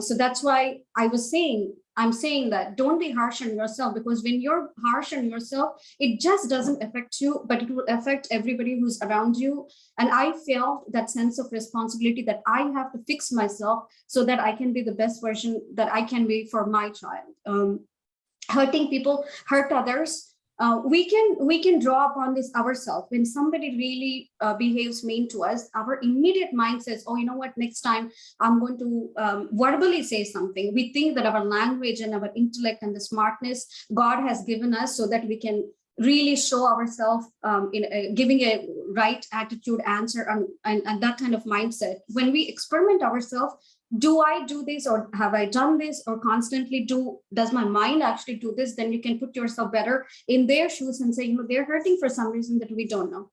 So that's why I'm saying that don't be harsh on yourself, because when you're harsh on yourself, it just doesn't affect you, but it will affect everybody who's around you. And I felt that sense of responsibility that I have to fix myself so that I can be the best version that I can be for my child. Hurting people, hurt others. We can draw upon this ourselves. When somebody really behaves mean to us, our immediate mind says, oh, you know what, next time I'm going to verbally say something. We think that our language and our intellect and the smartness God has given us so that we can really show ourselves in giving a right attitude, answer, and that kind of mindset. When we experiment ourselves, do I do this, or have I done this, or constantly does my mind actually do this? Then you can put yourself better in their shoes and say, you know, they're hurting for some reason that we don't know.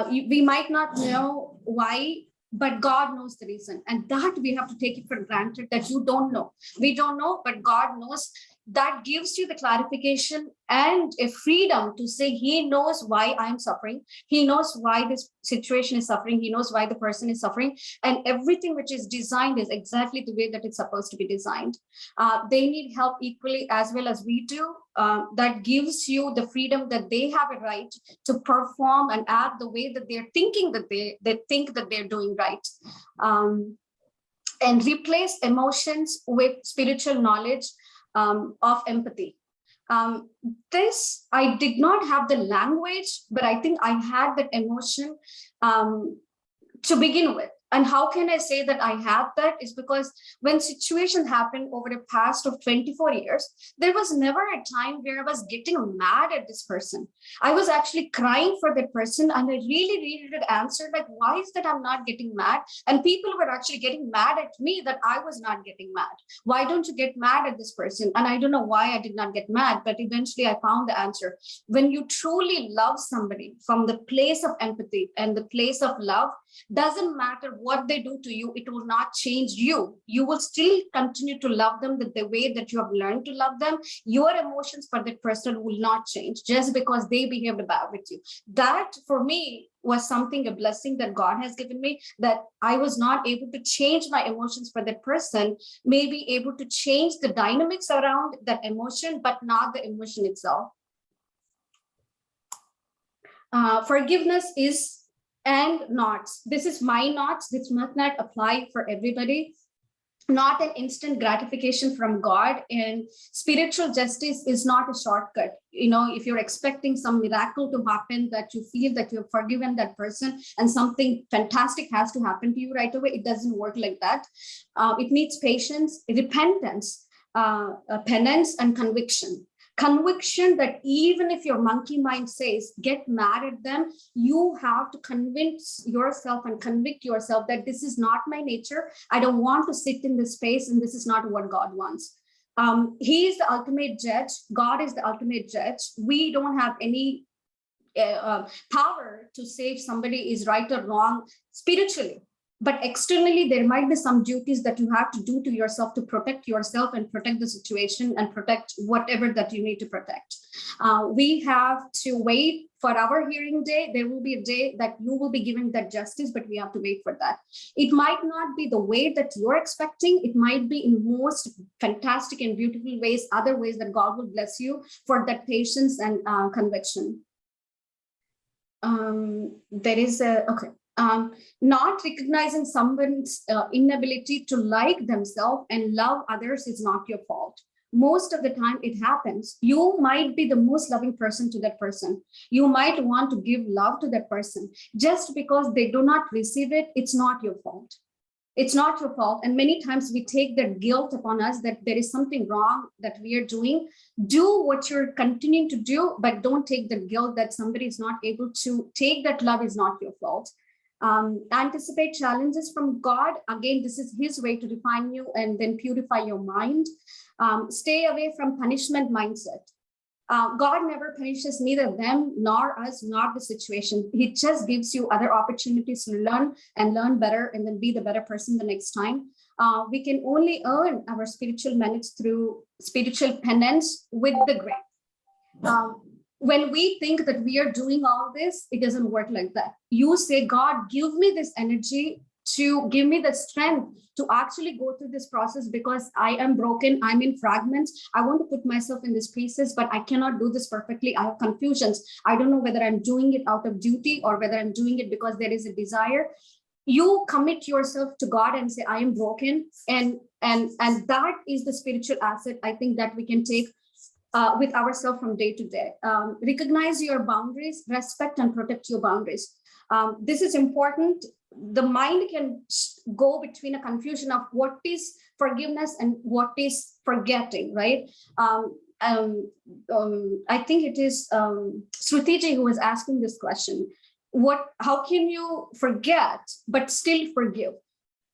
We might not know why, but God knows the reason, and that we have to take it for granted that you don't know. We don't know, but God knows. That gives you the clarification and a freedom to say, he knows why I'm suffering. He knows why this situation is suffering. He knows why the person is suffering. And everything which is designed is exactly the way that it's supposed to be designed. They need help equally as well as we do. That gives you the freedom that they have a right to perform and act the way that they're thinking that they think that they're doing right. And replace emotions with spiritual knowledge of empathy. This, I did not have the language, but I think I had that emotion to begin with. And how can I say that I have that? Is because when situations happened over the past of 24 years, there was never a time where I was getting mad at this person. I was actually crying for that person, and I really needed an answer, like, why is that I'm not getting mad? And people were actually getting mad at me that I was not getting mad. Why don't you get mad at this person? And I don't know why I did not get mad, but eventually I found the answer. When you truly love somebody from the place of empathy and the place of love, doesn't matter what they do to you, it will not change you. You will still continue to love them the way that you have learned to love them. Your emotions for that person will not change just because they behaved bad with you. That for me was something, a blessing that God has given me, that I was not able to change my emotions for that person, maybe able to change the dynamics around that emotion, but not the emotion itself. Forgiveness is and nots. This is my nots. This must not apply for everybody. Not an instant gratification from God, and spiritual justice is not a shortcut. You know, if you're expecting some miracle to happen, that you feel that you've forgiven that person and something fantastic has to happen to you right away, it doesn't work like that. It needs patience, repentance, penance, and conviction. Conviction that even if your monkey mind says, get mad at them, you have to convince yourself and convict yourself that this is not my nature. I don't want to sit in this space, and this is not what God wants. He is the ultimate judge. God is the ultimate judge. We don't have any power to say if somebody is right or wrong spiritually. But externally, there might be some duties that you have to do to yourself to protect yourself and protect the situation and protect whatever that you need to protect. We have to wait for our hearing day. There will be a day that you will be given that justice, but we have to wait for that. It might not be the way that you're expecting. It might be in most fantastic and beautiful ways, other ways that God will bless you for that patience and conviction. There is not recognizing someone's inability to like themselves and love others is not your fault. Most of the time it happens. You might be the most loving person to that person. You might want to give love to that person. Just because they do not receive it, it's not your fault. It's not your fault. And many times we take that guilt upon us that there is something wrong that we are doing. Do what you're continuing to do, but don't take the guilt that somebody is not able to take that love is not your fault. Anticipate challenges from God. Again, this is his way to refine you and then purify your mind. Stay away from punishment mindset. God never punishes neither them nor us nor the situation. He just gives you other opportunities to learn and learn better and then be the better person the next time. We can only earn our spiritual merits through spiritual penance with the grace. When we think that we are doing all this, it doesn't work like that. You say, God, give me this energy to give me the strength to actually go through this process because I am broken. I'm in fragments. I want to put myself in these pieces, but I cannot do this perfectly. I have confusions. I don't know whether I'm doing it out of duty or whether I'm doing it because there is a desire. You commit yourself to God and say, I am broken. And that is the spiritual asset, I think, that we can take with ourselves from day to day. Recognize your boundaries, respect and protect your boundaries. This is important. The mind can go between a confusion of what is forgiveness and what is forgetting, right? I think it is Srutiji who was asking this question. How can you forget but still forgive?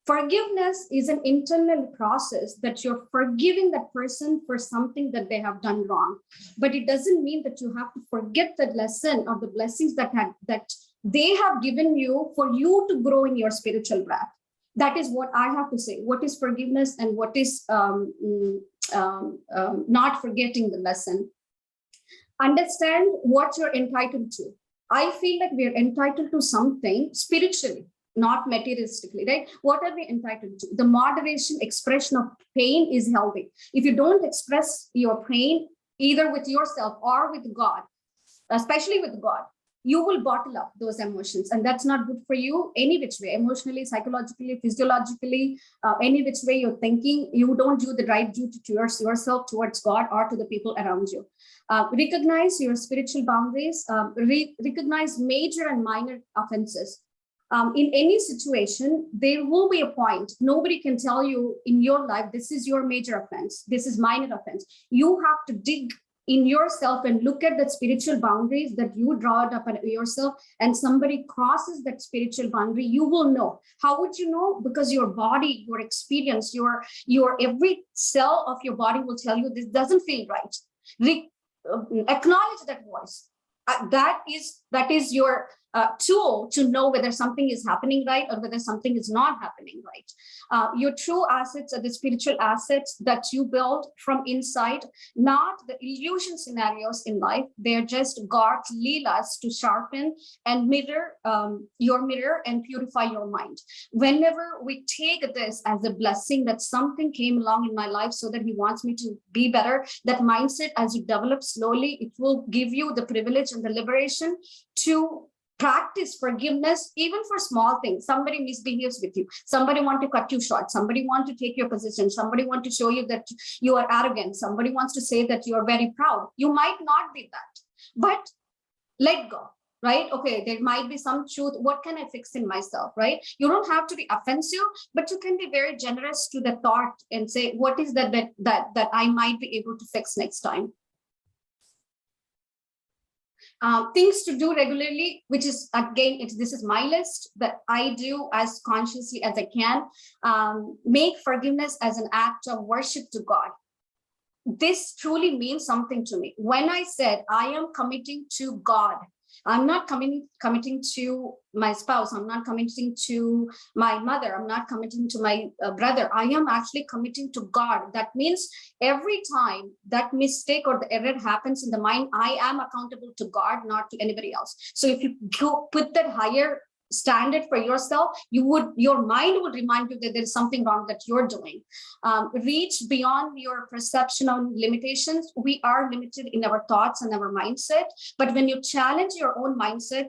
Forgiveness is an internal process that you're forgiving that person for something that they have done wrong. But it doesn't mean that you have to forget the lesson or the blessings that they have given you for you to grow in your spiritual path. That is what I have to say. What is forgiveness and what is not forgetting the lesson? Understand what you're entitled to. I feel like we are entitled to something spiritually, not materialistically, right? What are we entitled to? The moderation expression of pain is healthy. If you don't express your pain, either with yourself or with God, especially with God, you will bottle up those emotions. And that's not good for you any which way, emotionally, psychologically, physiologically, any which way you're thinking, you don't do the right duty to yourself, towards God or to the people around you. Recognize your spiritual boundaries, recognize major and minor offenses. In any situation, there will be a point. Nobody can tell you in your life, this is your major offense, this is minor offense. You have to dig in yourself and look at the spiritual boundaries that you draw up yourself, and somebody crosses that spiritual boundary, you will know. How would you know? Because your body, your experience, your every cell of your body will tell you this doesn't feel right. Acknowledge that voice. That is your tool to know whether something is happening right or whether something is not happening right. Your true assets are the spiritual assets that you build from inside, not the illusion scenarios in life. They're just God's leelas to sharpen and mirror your mirror and purify your mind. Whenever we take this as a blessing that something came along in my life so that he wants me to be better, that mindset, as you develop slowly, it will give you the privilege and the liberation to practice forgiveness, even for small things. Somebody misbehaves with you. Somebody wants to cut you short. Somebody wants to take your position. Somebody wants to show you that you are arrogant. Somebody wants to say that you are very proud. You might not be that, but let go, right? Okay, there might be some truth. What can I fix in myself, right? You don't have to be offensive, but you can be very generous to the thought and say, what is that I might be able to fix next time? Things to do regularly, which is, again, this is my list that I do as consciously as I can. Make forgiveness as an act of worship to God. This truly means something to me. When I said I am committing to God I'm not committing to my spouse. I'm not committing to my mother. I'm not committing to my brother. I am actually committing to God. That means every time that mistake or the error happens in the mind, I am accountable to God, not to anybody else. So if you put that higher standard for yourself, your mind would remind you that there is something wrong that you're doing. Reach beyond your perception of limitations. We are limited in our thoughts and our mindset, but when you challenge your own mindset,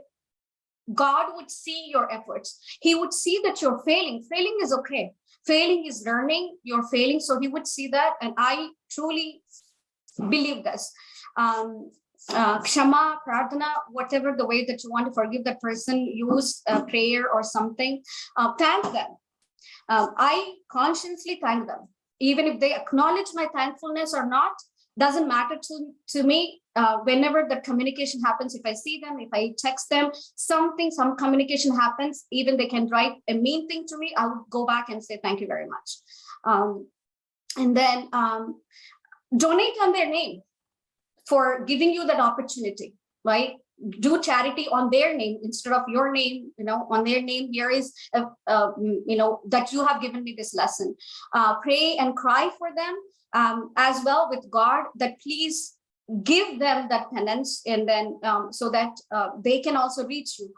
God would see your efforts. He would see that you're failing. Failing is okay. Failing is learning. You're failing, so he would see that, and I truly believe this. Kshama, prarthana, whatever the way that you want to forgive that person, use a prayer or something. Thank them. I consciously thank them. Even if they acknowledge my thankfulness or not, doesn't matter to me. Whenever the communication happens, if I see them, if I text them, some communication happens, even they can write a mean thing to me, I would go back and say, thank you very much. And then donate on their name for giving you that opportunity, right? Do charity on their name instead of your name, on their name. Here is, that you have given me this lesson. Pray and cry for them as well with God, that please give them that penance, and then so that they can also reach you.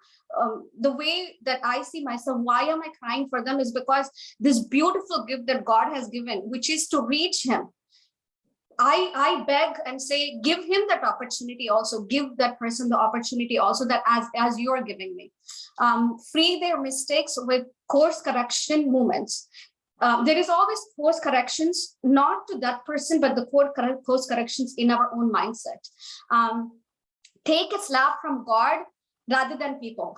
The way that I see myself, why am I crying for them, is because this beautiful gift that God has given, which is to reach him. I beg and say, give him that opportunity also, give that person the opportunity also, that as you're giving me. Free their mistakes with course correction moments. There is always course corrections, not to that person, but the course corrections in our own mindset. Take a slap from God rather than people.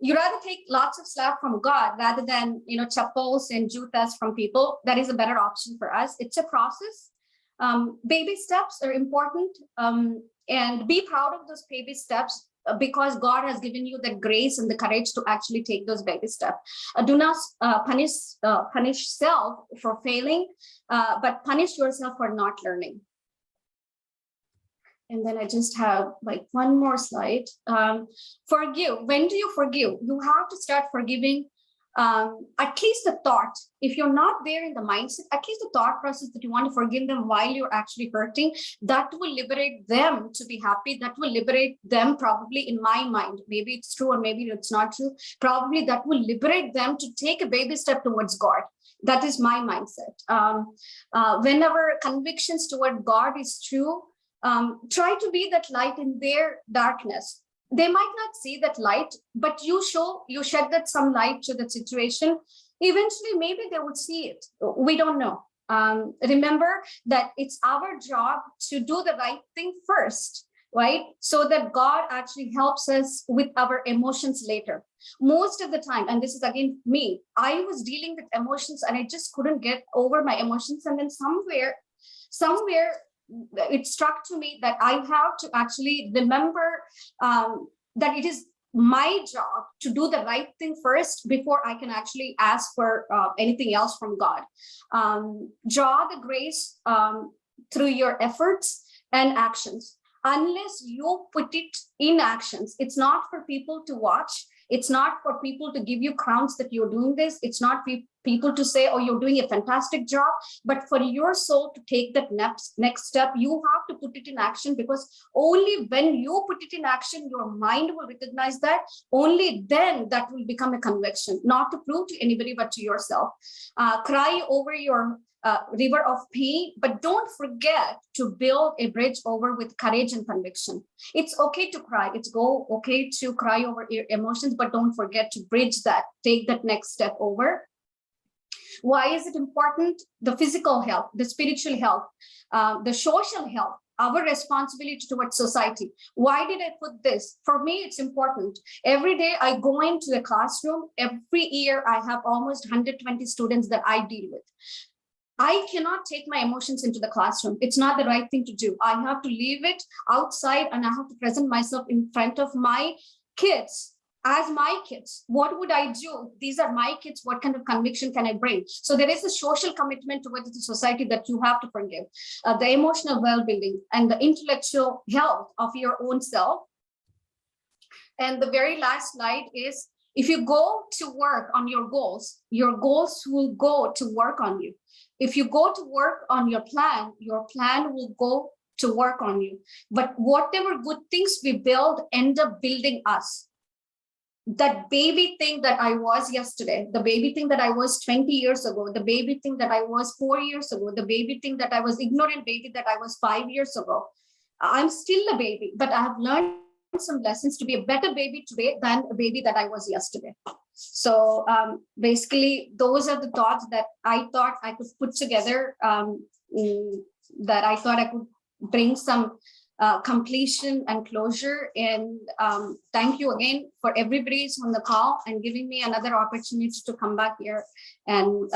You rather take lots of slap from God rather than, chappals and jutas from people. That is a better option for us. It's a process. Baby steps are important, and be proud of those baby steps, because God has given you the grace and the courage to actually take those baby steps. Do not punish self for failing, but punish yourself for not learning. And then I just have like one more slide. Forgive. When do you forgive? You have to start forgiving. At least the thought, if you're not there in the mindset, at least the thought process that you want to forgive them while you're actually hurting, that will liberate them to be happy. That will liberate them, probably, in my mind. Maybe it's true or maybe it's not true. Probably that will liberate them to take a baby step towards God. That is my mindset. Whenever convictions toward God is true, try to be that light in their darkness. They might not see that light, but you shed that some light to the situation. Eventually, maybe they would see it. We don't know. Remember that it's our job to do the right thing first, right? So that God actually helps us with our emotions later. Most of the time, and this is again me, I was dealing with emotions and I just couldn't get over my emotions. And then somewhere, it struck to me that I have to actually remember that it is my job to do the right thing first before I can actually ask for anything else from God. Draw the grace through your efforts and actions. Unless you put it in actions, it's not for people to watch. It's not for people to give you crowns that you're doing this. It's not people to say, oh, you're doing a fantastic job. But for your soul to take that next step, you have to put it in action, because only when you put it in action, your mind will recognize that. Only then that will become a conviction, not to prove to anybody, but to yourself. Cry over your river of pain, but don't forget to build a bridge over with courage and conviction. It's okay to cry. It's okay to cry over your emotions, but don't forget to bridge that, take that next step over. Why is it important? The physical health, the spiritual health, the social health, our responsibility towards society. Why did I put this? For me, it's important. Every day I go into a classroom. Every year I have almost 120 students that I deal with. I cannot take my emotions into the classroom. It's not the right thing to do. I have to leave it outside and I have to present myself in front of my kids as my kids. What would I do? These are my kids. What kind of conviction can I bring? So there is a social commitment towards the society that you have to forgive. The emotional well-being and the intellectual health of your own self. And the very last slide is, if you go to work on your goals will go to work on you. If you go to work on your plan will go to work on you. But whatever good things we build end up building us. That baby thing that I was yesterday, the baby thing that I was 20 years ago, the baby thing that I was 4 years ago, the baby thing that I was ignorant baby that I was 5 years ago, I'm still a baby, but I have learned some lessons to be a better baby today than a baby that I was yesterday. So basically, those are the thoughts that I thought I could put together, that I thought I could bring some completion and closure. And thank you again for everybody who's on the call and giving me another opportunity to come back here and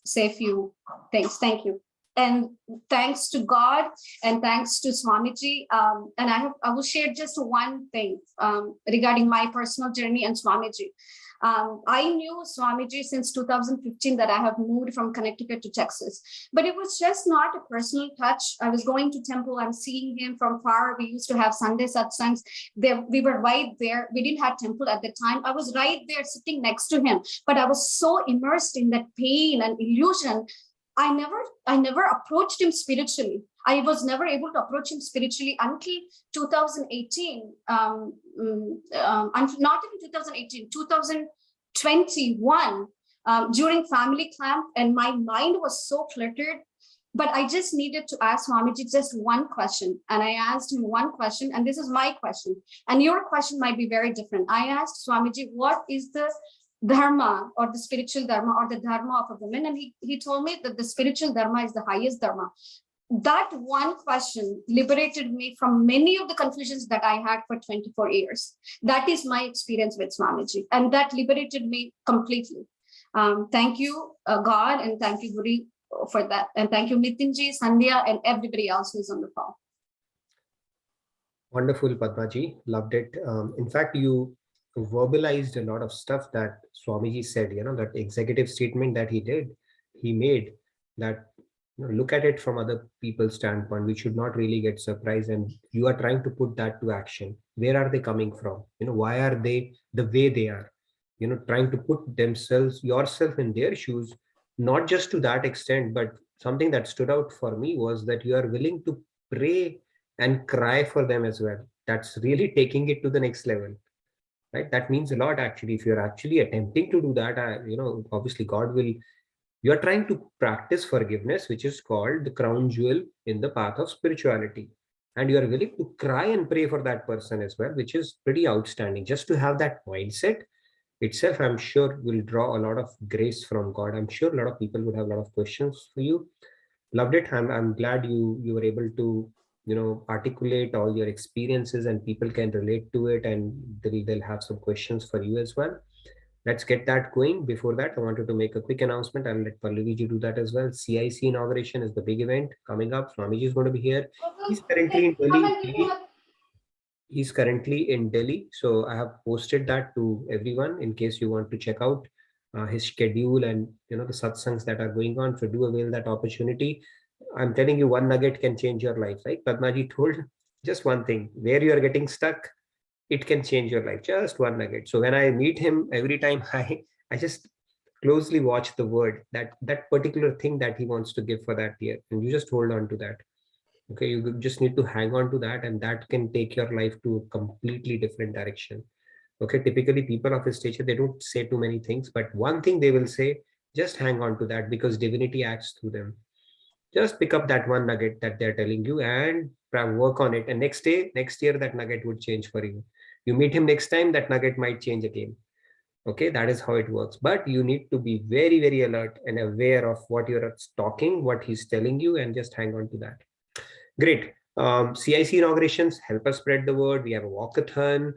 say a few things. Thank you. And thanks to God and thanks to Swamiji. And I will share just one thing regarding my personal journey and Swamiji. I knew Swamiji since 2015 that I have moved from Connecticut to Texas, but it was just not a personal touch. I was going to temple, I'm seeing him from far. We used to have Sunday satsangs there. We were right there. We didn't have temple at the time. I was right there sitting next to him, but I was so immersed in that pain and illusion. I never approached him spiritually. I was never able to approach him spiritually until 2018. Not even 2018, 2021, during family camp, and my mind was so cluttered. But I just needed to ask Swamiji just one question. And I asked him one question, and this is my question. And your question might be very different. I asked Swamiji, what is the dharma or the spiritual dharma or the dharma of a woman? And he told me that the spiritual dharma is the highest dharma. That one question liberated me from many of the confusions that I had for 24 years. That is my experience with Swamiji, and that liberated me completely. Thank you, God, and thank you, Guri, for that. And thank you, Nitinji, Sandhya, and everybody else who's on the call. Wonderful, Padmaji. Loved it. In fact, you verbalized a lot of stuff that Swamiji said, that executive statement that he made, that look at it from other people's standpoint. We should not really get surprised, and you are trying to put that to action. Where are they coming from? Why are they the way they are? Trying to put yourself in their shoes. Not just to that extent, but something that stood out for me was that you are willing to pray and cry for them as well. That's really taking it to the next level. Right? That means a lot, actually. If you're actually attempting to do that, obviously God will. You're trying to practice forgiveness, which is called the crown jewel in the path of spirituality. And you are willing to cry and pray for that person as well, which is pretty outstanding. Just to have that mindset itself, I'm sure will draw a lot of grace from God. I'm sure a lot of people would have a lot of questions for you. Loved it. I'm glad you were able to articulate all your experiences, and people can relate to it, and they'll have some questions for you as well. Let's get that going. Before that, I wanted to make a quick announcement. I'll let Pallaviji do that as well. CIC inauguration is the big event coming up. Swamiji is going to be here. He's currently in Delhi. So I have posted that to everyone in case you want to check out his schedule and the satsangs that are going on. So do avail that opportunity. I'm telling you, one nugget can change your life. Like Padmaji told, just one thing. Where you are getting stuck, it can change your life. Just one nugget. So when I meet him, every time I just closely watch the word, that particular thing that he wants to give for that year, and you just hold on to that. Okay, you just need to hang on to that, and that can take your life to a completely different direction. Okay, typically people of his stature, they don't say too many things, but one thing they will say, just hang on to that, because divinity acts through them. Just pick up that one nugget that they're telling you and work on it. And next year, that nugget would change for you. You meet him next time, that nugget might change again. Okay, that is how it works. But you need to be very, very alert and aware of what you're talking, what he's telling you, and just hang on to that. Great. CIC inaugurations help us spread the word. We have a walkathon.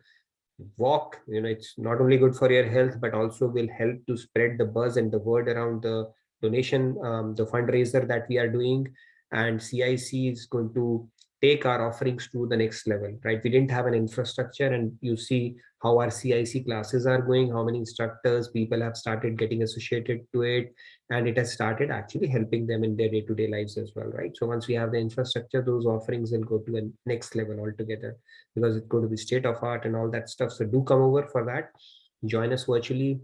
Walk, it's not only good for your health, but also will help to spread the buzz and the word around the donation, the fundraiser that we are doing. And CIC is going to take our offerings to the next level, right? We didn't have an infrastructure, and you see how our CIC classes are going, how many instructors, people have started getting associated to it, and it has started actually helping them in their day-to-day lives as well, right? So once we have the infrastructure, those offerings will go to a next level altogether, because it's going to be state of art and all that stuff. So do come over for that, join us virtually.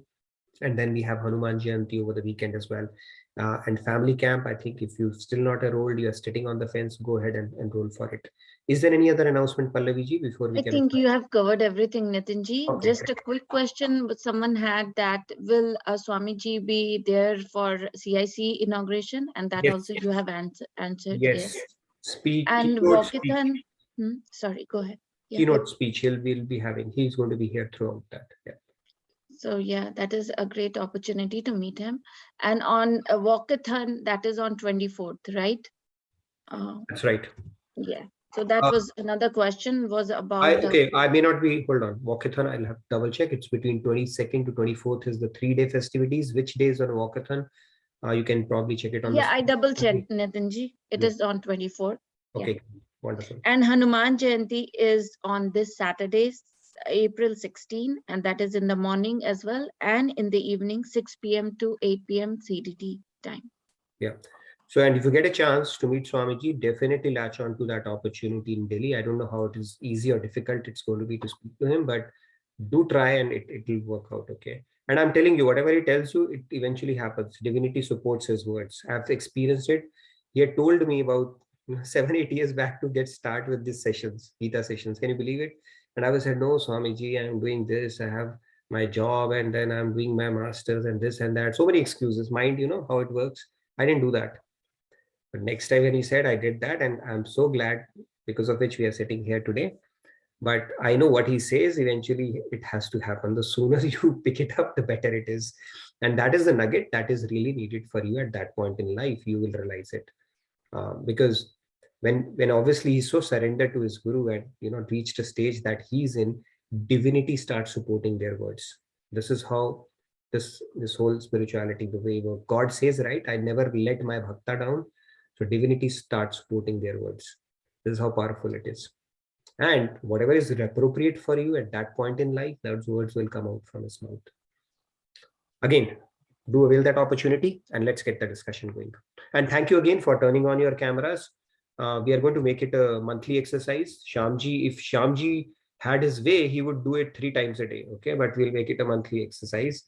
And then we have Hanuman Jayanti over the weekend as well. And family camp, I think if you've still not enrolled, you're sitting on the fence, go ahead and enroll for it. Is there any other announcement, Pallaviji, before we I think you have covered everything, Nitinji. Okay, Just great. a quick question, but someone had that, will Swamiji be there for CIC inauguration? And that Yes. also you have answered, Yes. yes. Speech, And keynote speech. walkathon, sorry, go ahead. Yeah. Keynote speech he'll be having. He's going to be here throughout that. Yeah. So yeah, that is a great opportunity to meet him. And on a walkathon, that is on 24th, right? That's right. Yeah. So that was another question, was about I may not be, hold on, walkathon, I'll have to double check. It's between 22nd to 24th is the 3-day festivities. Which days on walkathon? You can probably check it on yeah, the I double checked, Nitinji. It is on 24th. Okay, Yeah. wonderful. And Hanuman Jayanti is on this Saturday, April 16, and that is in the morning as well, and in the evening, 6 p.m. to 8 p.m. CDT time. Yeah. So, and if you get a chance to meet Swamiji, definitely latch on to that opportunity in Delhi. I don't know how it is easy or difficult it's going to be to speak to him, but do try and it will work out. Okay. And I'm telling you, whatever he tells you, it eventually happens. Divinity supports his words. I've experienced it. He had told me about 7-8 years back to get started with these sessions, Gita sessions. Can you believe it? And I was said, no, Swamiji, I'm doing this. I have my job, and then I'm doing my masters and this and that. So many excuses. Mind, you know how it works. I didn't do that. But next time when he said, I did that, and I'm so glad, because of which we are sitting here today. But I know what he says, eventually it has to happen. The sooner you pick it up, the better it is. And that is the nugget that is really needed for you at that point in life. You will realize it. Because when obviously he's so surrendered to his guru and reached a stage that he's in, divinity starts supporting their words. This is how this whole spirituality, the way God says, right? I never let my bhakta down. So divinity starts supporting their words. This is how powerful it is. And whatever is appropriate for you at that point in life, those words will come out from his mouth. Again, do avail that opportunity and let's get the discussion going. And thank you again for turning on your cameras. We are going to make it a monthly exercise. Shyamji, if Shyamji had his way, he would do it 3 times a day. Okay, but we'll make it a monthly exercise.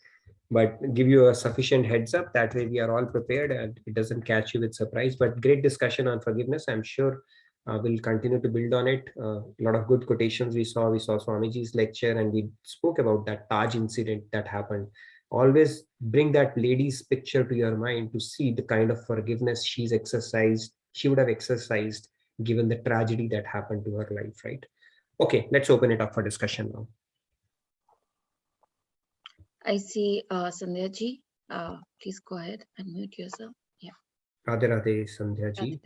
But give you a sufficient heads up. That way we are all prepared and it doesn't catch you with surprise. But great discussion on forgiveness. I'm sure we'll continue to build on it. A lot of good quotations we saw. We saw Swamiji's lecture and we spoke about that Taj incident that happened. Always bring that lady's picture to your mind to see the kind of forgiveness she would have exercised given the tragedy that happened to her life, right? Okay, let's open it up for discussion now. I see Sandhya ji. Please go ahead and mute yourself. Yeah. Radhe Radhe, Sandhya ji.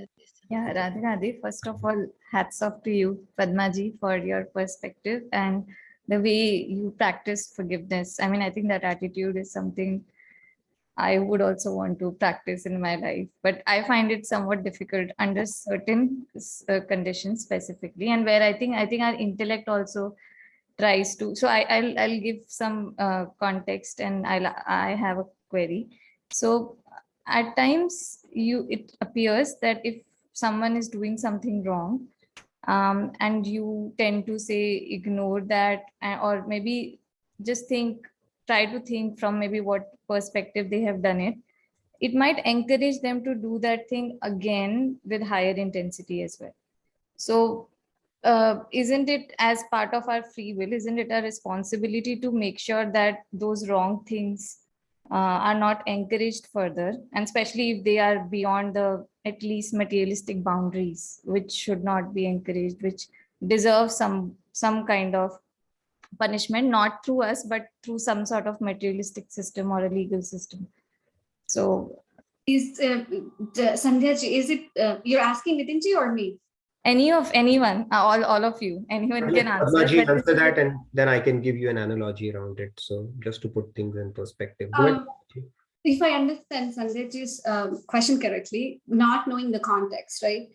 Yeah, Radhe Radhe. First of all, hats off to you, Padma ji, for your perspective and the way you practice forgiveness. I mean, I think that attitude is something I would also want to practice in my life, but I find it somewhat difficult under certain conditions specifically, and where I think our intellect also tries to. So I'll give some context, and I have a query. So at times it appears that if someone is doing something wrong, and you tend to say ignore that, or maybe just try to think from maybe what perspective they have done it, it might encourage them to do that thing again with higher intensity as well. So isn't it, as part of our free will, isn't it a responsibility to make sure that those wrong things are not encouraged further, and especially if they are beyond the at least materialistic boundaries, which should not be encouraged, which deserve some kind of punishment, not through us, but through some sort of materialistic system or a legal system. So is Sandhya ji, is it you're asking Nitinji or me? Anyone, all of you, anyone can answer. Answer that, and then I can give you an analogy around it. So just to put things in perspective. If I understand Sandhya ji's question correctly, not knowing the context, right?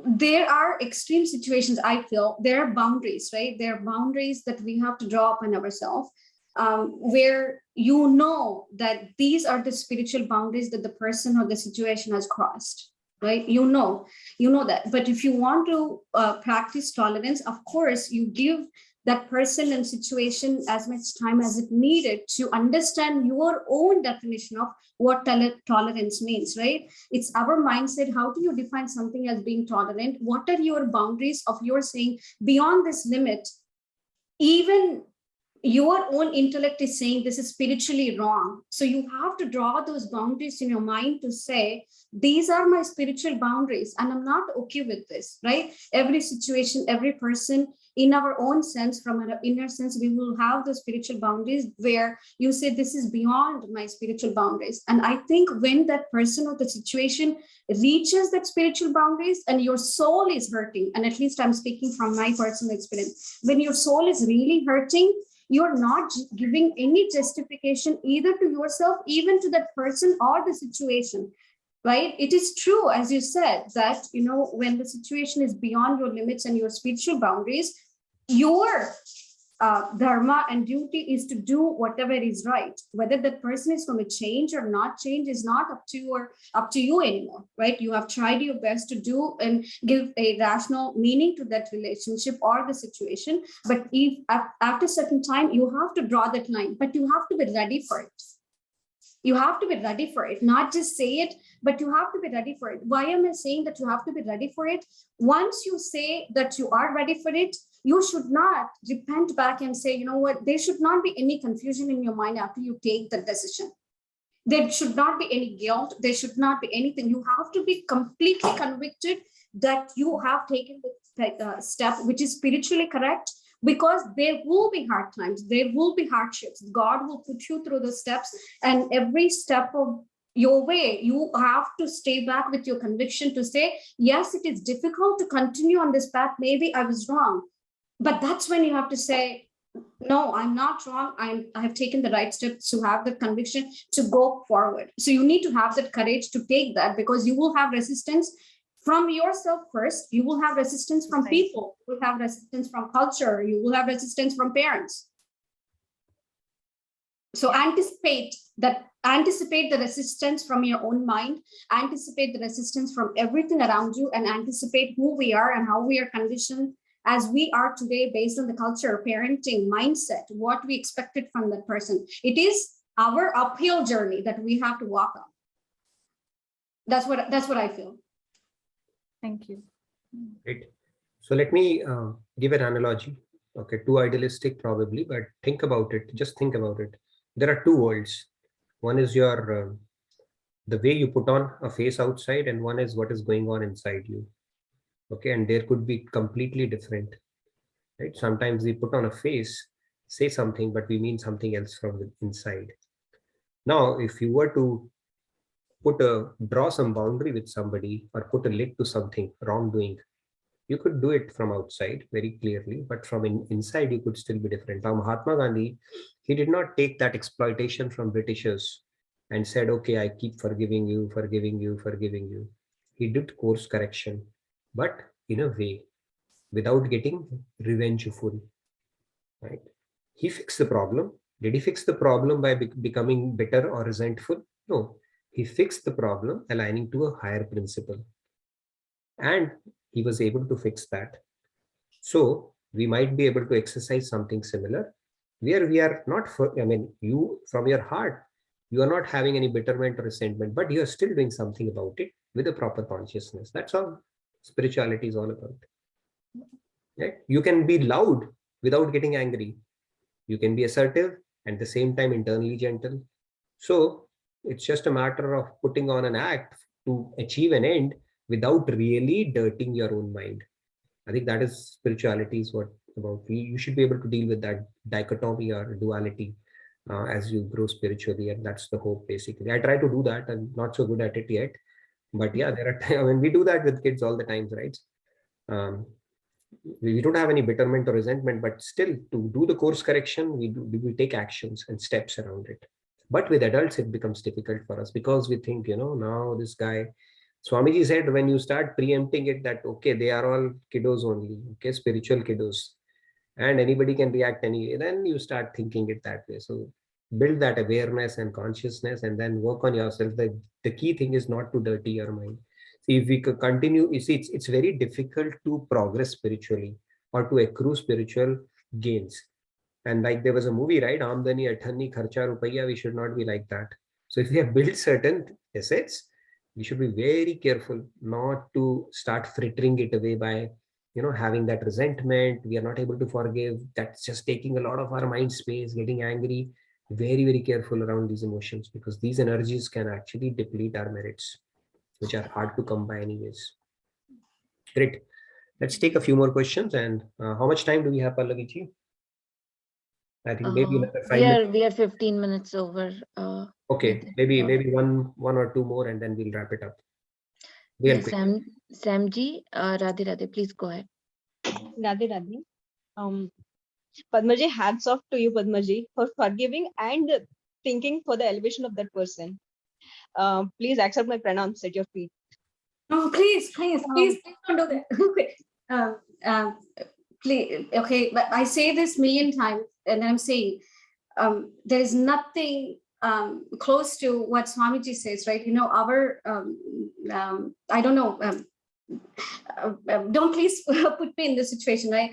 there are extreme situations. I feel there are boundaries, right? There are boundaries that we have to draw upon ourselves, where you know that these are the spiritual boundaries that the person or the situation has crossed, right? You know that. But if you want to practice tolerance, of course, you give that person and situation as much time as it needed to understand your own definition of what tolerance means, right? It's our mindset. How do you define something as being tolerant? What are your boundaries of your saying beyond this limit? Even your own intellect is saying this is spiritually wrong. So you have to draw those boundaries in your mind to say, these are my spiritual boundaries and I'm not okay with this, right? Every situation, every person, in our own sense, from our inner sense, we will have those spiritual boundaries where you say, this is beyond my spiritual boundaries. And I think when that person or the situation reaches that spiritual boundaries and your soul is hurting, and at least I'm speaking from my personal experience, when your soul is really hurting, you're not giving any justification either to yourself, even to that person or the situation, right? It is true, as you said, that, you know, when the situation is beyond your limits and your spiritual boundaries, your dharma and duty is to do whatever is right. Whether that person is going to change or not change is not up to you anymore, right? You have tried your best to do and give a rational meaning to that relationship or the situation. But if after a certain time, you have to draw that line, but you have to be ready for it. You have to be ready for it, not just say it, but you have to be ready for it. Why am I saying that you have to be ready for it? Once you say that you are ready for it, you should not repent back and say, you know what, there should not be any confusion in your mind after you take the decision. There should not be any guilt. There should not be anything. You have to be completely convicted that you have taken the step which is spiritually correct, because there will be hard times, there will be hardships. God will put you through the steps, and every step of your way, you have to stay back with your conviction to say, yes, it is difficult to continue on this path. Maybe I was wrong. But that's when you have to say, no, I'm not wrong. I have taken the right steps to have the conviction to go forward. So you need to have that courage to take that, because you will have resistance from yourself first. You will have resistance from people. You will have resistance from culture. You will have resistance from parents. So anticipate the resistance from your own mind, anticipate the resistance from everything around you, and anticipate who we are and how we are conditioned as we are today based on the culture, parenting, mindset, what we expected from that person. It is our uphill journey that we have to walk on. That's what I feel. Thank you. Great. So let me give an analogy. Okay, too idealistic probably, but think about it. Just think about it. There are two worlds. One is your the way you put on a face outside, and one is what is going on inside you. Okay, and there could be completely different, right? Sometimes we put on a face, say something, but we mean something else from the inside. Now, if you were to draw some boundary with somebody or put a lid to something wrongdoing, you could do it from outside very clearly, but from inside you could still be different. Now, Mahatma Gandhi, he did not take that exploitation from Britishers and said, okay, I keep forgiving you, forgiving you, forgiving you. He did course correction, but in a way, without getting revengeful, right? He fixed the problem. Did he fix the problem by becoming bitter or resentful? No, he fixed the problem aligning to a higher principle. And he was able to fix that. So we might be able to exercise something similar, where we are not, you from your heart, you are not having any bitterment or resentment, but you are still doing something about it with a proper consciousness. That's all spirituality is all about. Right? You can be loud without getting angry. You can be assertive and at the same time internally gentle. So it's just a matter of putting on an act to achieve an end without really dirtying your own mind. I think that is spirituality is what about. You should be able to deal with that dichotomy or duality as you grow spiritually, and that's the hope basically. I try to do that. I'm not so good at it yet, but yeah, there are times when we do that with kids all the times, right? We don't have any bitterment or resentment, but still to do the course correction, we take actions and steps around it. But with adults, it becomes difficult for us because we think, now this guy, Swamiji said, when you start preempting it that, okay, they are all kiddos only, okay, spiritual kiddos, and anybody can react anyway, then you start thinking it that way. So build that awareness and consciousness and then work on yourself. The key thing is not to dirty your mind. See, if we could continue, you see, it's very difficult to progress spiritually or to accrue spiritual gains. And like there was a movie, right? Amdani, Athani, Kharcha, Rupaya, we should not be like that. So if we have built certain assets, we should be very careful not to start frittering it away by, having that resentment. We are not able to forgive. That's just taking a lot of our mind space, getting angry. Very, very careful around these emotions, because these energies can actually deplete our merits, which are hard to come by anyways. Great. Let's take a few more questions. And how much time do we have, Pallavi? I think maybe another 5 minutes. We are 15 minutes over. Okay, maybe one or two more, and then we'll wrap it up. Yes, Samji, Radhe Radhe, please go ahead. Radhe Radhe. Padmaji, hats off to you, Padmaji, for forgiving and thinking for the elevation of that person. Please accept my pranams at your feet. Oh, please don't do that. Please, okay, but I say this million times, and I'm saying there is nothing close to what Swamiji says, right? Our I don't know. Don't please put me in this situation, right?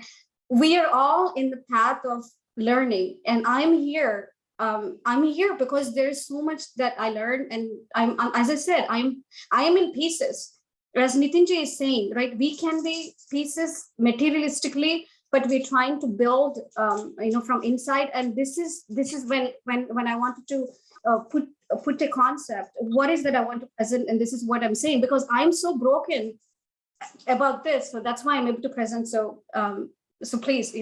We are all in the path of learning, and I'm here. I'm here because there's so much that I learned, and I'm as I said, I am in pieces. As Nitinji is saying, right? We can be pieces materialistically, but we're trying to build, from inside. And this is when I wanted to put a concept. What is that I want to present? And this is what I'm saying, because I'm so broken about this. So that's why I'm able to present. So please,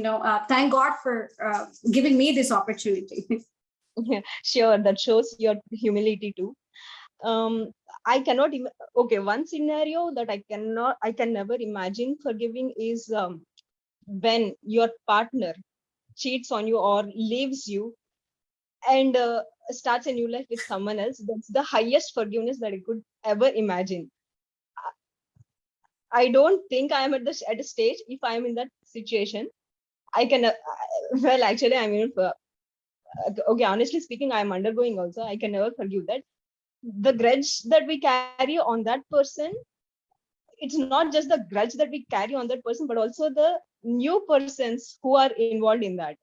thank God for giving me this opportunity. Yeah, sure. That shows your humility too. I cannot even, one scenario that I can never imagine forgiving is when your partner cheats on you or leaves you and starts a new life with someone else. That's the highest forgiveness that I could ever imagine. I don't think I am at a stage. If I am in that situation, I can, well, actually, I mean, honestly speaking, I am undergoing also. I can never forgive that. The grudge that we carry on that person, it's not just the grudge that we carry on that person, but also the new persons who are involved in that,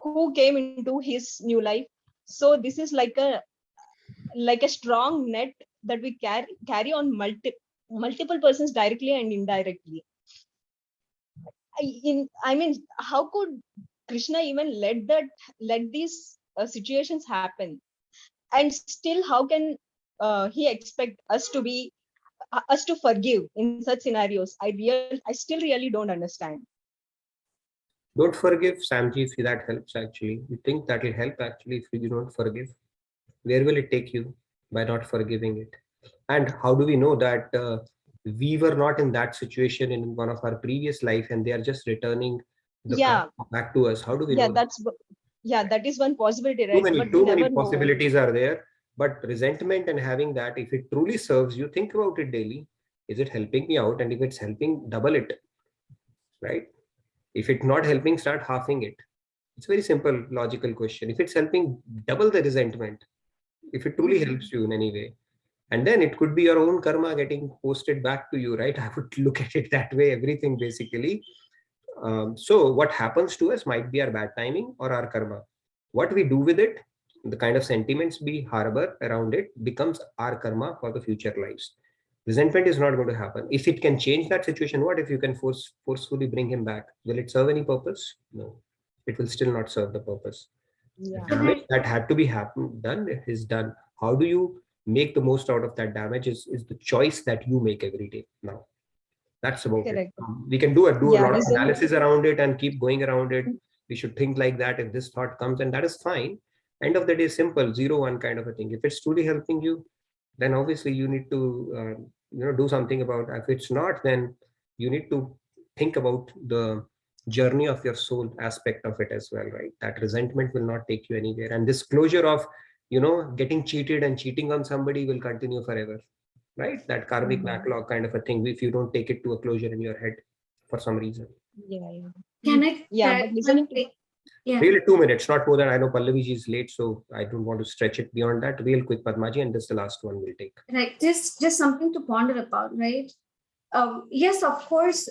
who came into his new life. So this is like a strong net that we carry on multiple persons directly and indirectly. I mean, how could Krishna even let these situations happen? And still, how can he expect us to forgive in such scenarios? I still really don't understand. Don't forgive, Samji, if that helps. Actually, you think that will help actually if you don't forgive? Where will it take you by not forgiving it? And how do we know that we were not in that situation in one of our previous life and they are just returning the karma back to us? How do we know? That is one possibility, right? Too many possibilities are there. But resentment and having that, if it truly serves you, think about it daily. Is it helping me out? And if it's helping, double it, right? If it's not helping, start halving it. It's a very simple, logical question. If it's helping, double the resentment. If it truly helps you in any way. And then it could be your own karma getting posted back to you, right? I would look at it that way, everything basically. So what happens to us might be our bad timing or our karma. What we do with it, the kind of sentiments we harbor around it, becomes our karma for the future lives. Resentment is not going to happen. If it can change that situation, what if you can forcefully bring him back? Will it serve any purpose? No, it will still not serve the purpose. The damage that had to be done is done. How do you make the most out of that damage is the choice that you make every day now. That's about it. We can do a lot of analysis around it and keep going around it. We should think like that if this thought comes, and that is fine. End of the day, simple 0-1 kind of a thing. If it's truly helping you, then obviously you need to do something about it. If it's not, then you need to think about the journey of your soul aspect of it as well, right? That resentment will not take you anywhere, and this closure of getting cheated and cheating on somebody will continue forever, right? That karmic backlog kind of a thing, if you don't take it to a closure in your head for some reason. Yeah. Can I? Yeah, but listening to Yeah. Really 2 minutes, not more than. I know Pallavi ji is late, so I don't want to stretch it beyond that. Real quick, Padmaji, and this is the last one we'll take. Right. Just something to ponder about, right? Yes, of course,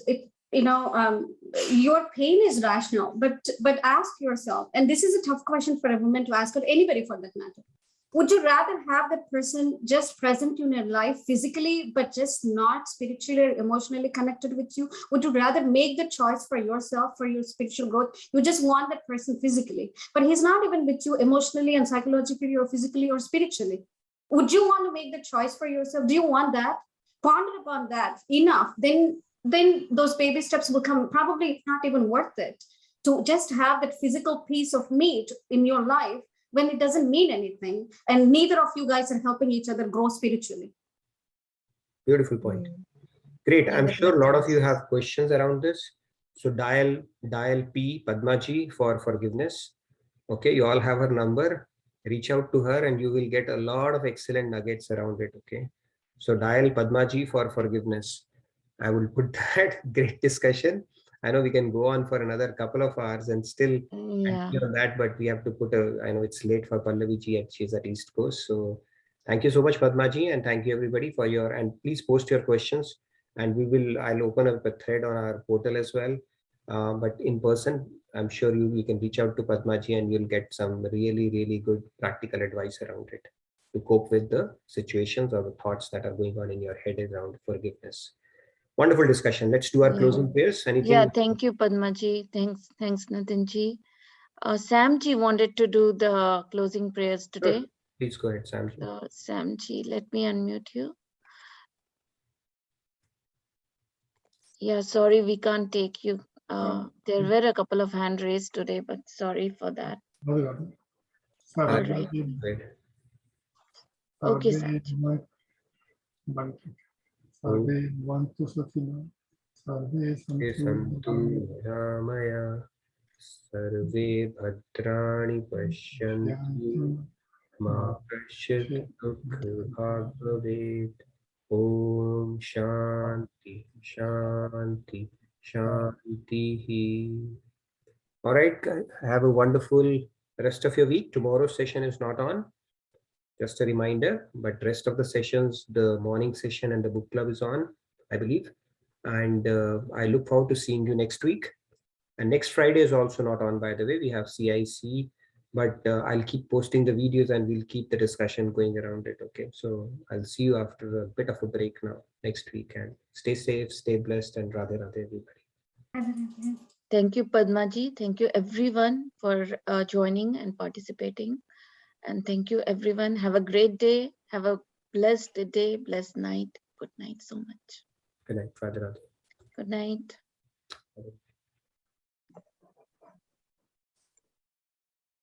your pain is rational, but ask yourself, and this is a tough question for a woman to ask, or anybody for that matter. Would you rather have that person just present in your life physically, but just not spiritually or emotionally connected with you? Would you rather make the choice for yourself, for your spiritual growth? You just want that person physically, but he's not even with you emotionally and psychologically or physically or spiritually. Would you want to make the choice for yourself? Do you want that? Ponder upon that enough, then those baby steps will come. Probably it's not even worth it to just have that physical piece of meat in your life when it doesn't mean anything, and neither of you guys are helping each other grow spiritually. Beautiful point. Great. I'm sure a lot of you have questions around this. So dial P Padmaji for forgiveness. Okay, you all have her number. Reach out to her and you will get a lot of excellent nuggets around it. Okay, so dial Padmaji for forgiveness. I will put that. Great discussion. I know we can go on for another couple of hours and still continue on that, but we have to put I know it's late for Pallavi ji and she's at East Coast. So thank you so much, Padmaji, and thank you everybody for your, and please post your questions and I'll open up a thread on our portal as well. But in person, I'm sure you can reach out to Padmaji and you'll get some really, really good practical advice around it to cope with the situations or the thoughts that are going on in your head around forgiveness. Wonderful discussion. Let's do our closing prayers. Anything? Yeah, thank you, Padmaji. Thanks, Nitinji. Samji wanted to do the closing prayers today. Sure. Please go ahead, Samji. Samji, let me unmute you. Yeah, sorry, we can't take you. There were a couple of hand raised today, but sorry for that. All right. Okay, Samji. Sarve vantu sukhina, sarve santu niramaya, sarve bhadrani pashyantu, ma kashyat dukha bhag bhavet. Om Shanti Shanti Shanti. All right, guys, have a wonderful rest of your week. Tomorrow's session is not on. Just a reminder, but rest of the sessions, the morning session and the book club is on, I believe. And I look forward to seeing you next week. And next Friday is also not on, by the way. We have CIC, but I'll keep posting the videos and we'll keep the discussion going around it. Okay, so I'll see you after a bit of a break now next week. And stay safe, stay blessed, and Radhe Radhe, everybody. Thank you, Padmaji. Thank you, everyone, for joining and participating. And thank you, everyone. Have a great day. Have a blessed day, blessed night. Good night so much. Good night, Radhe Radhe. Good night.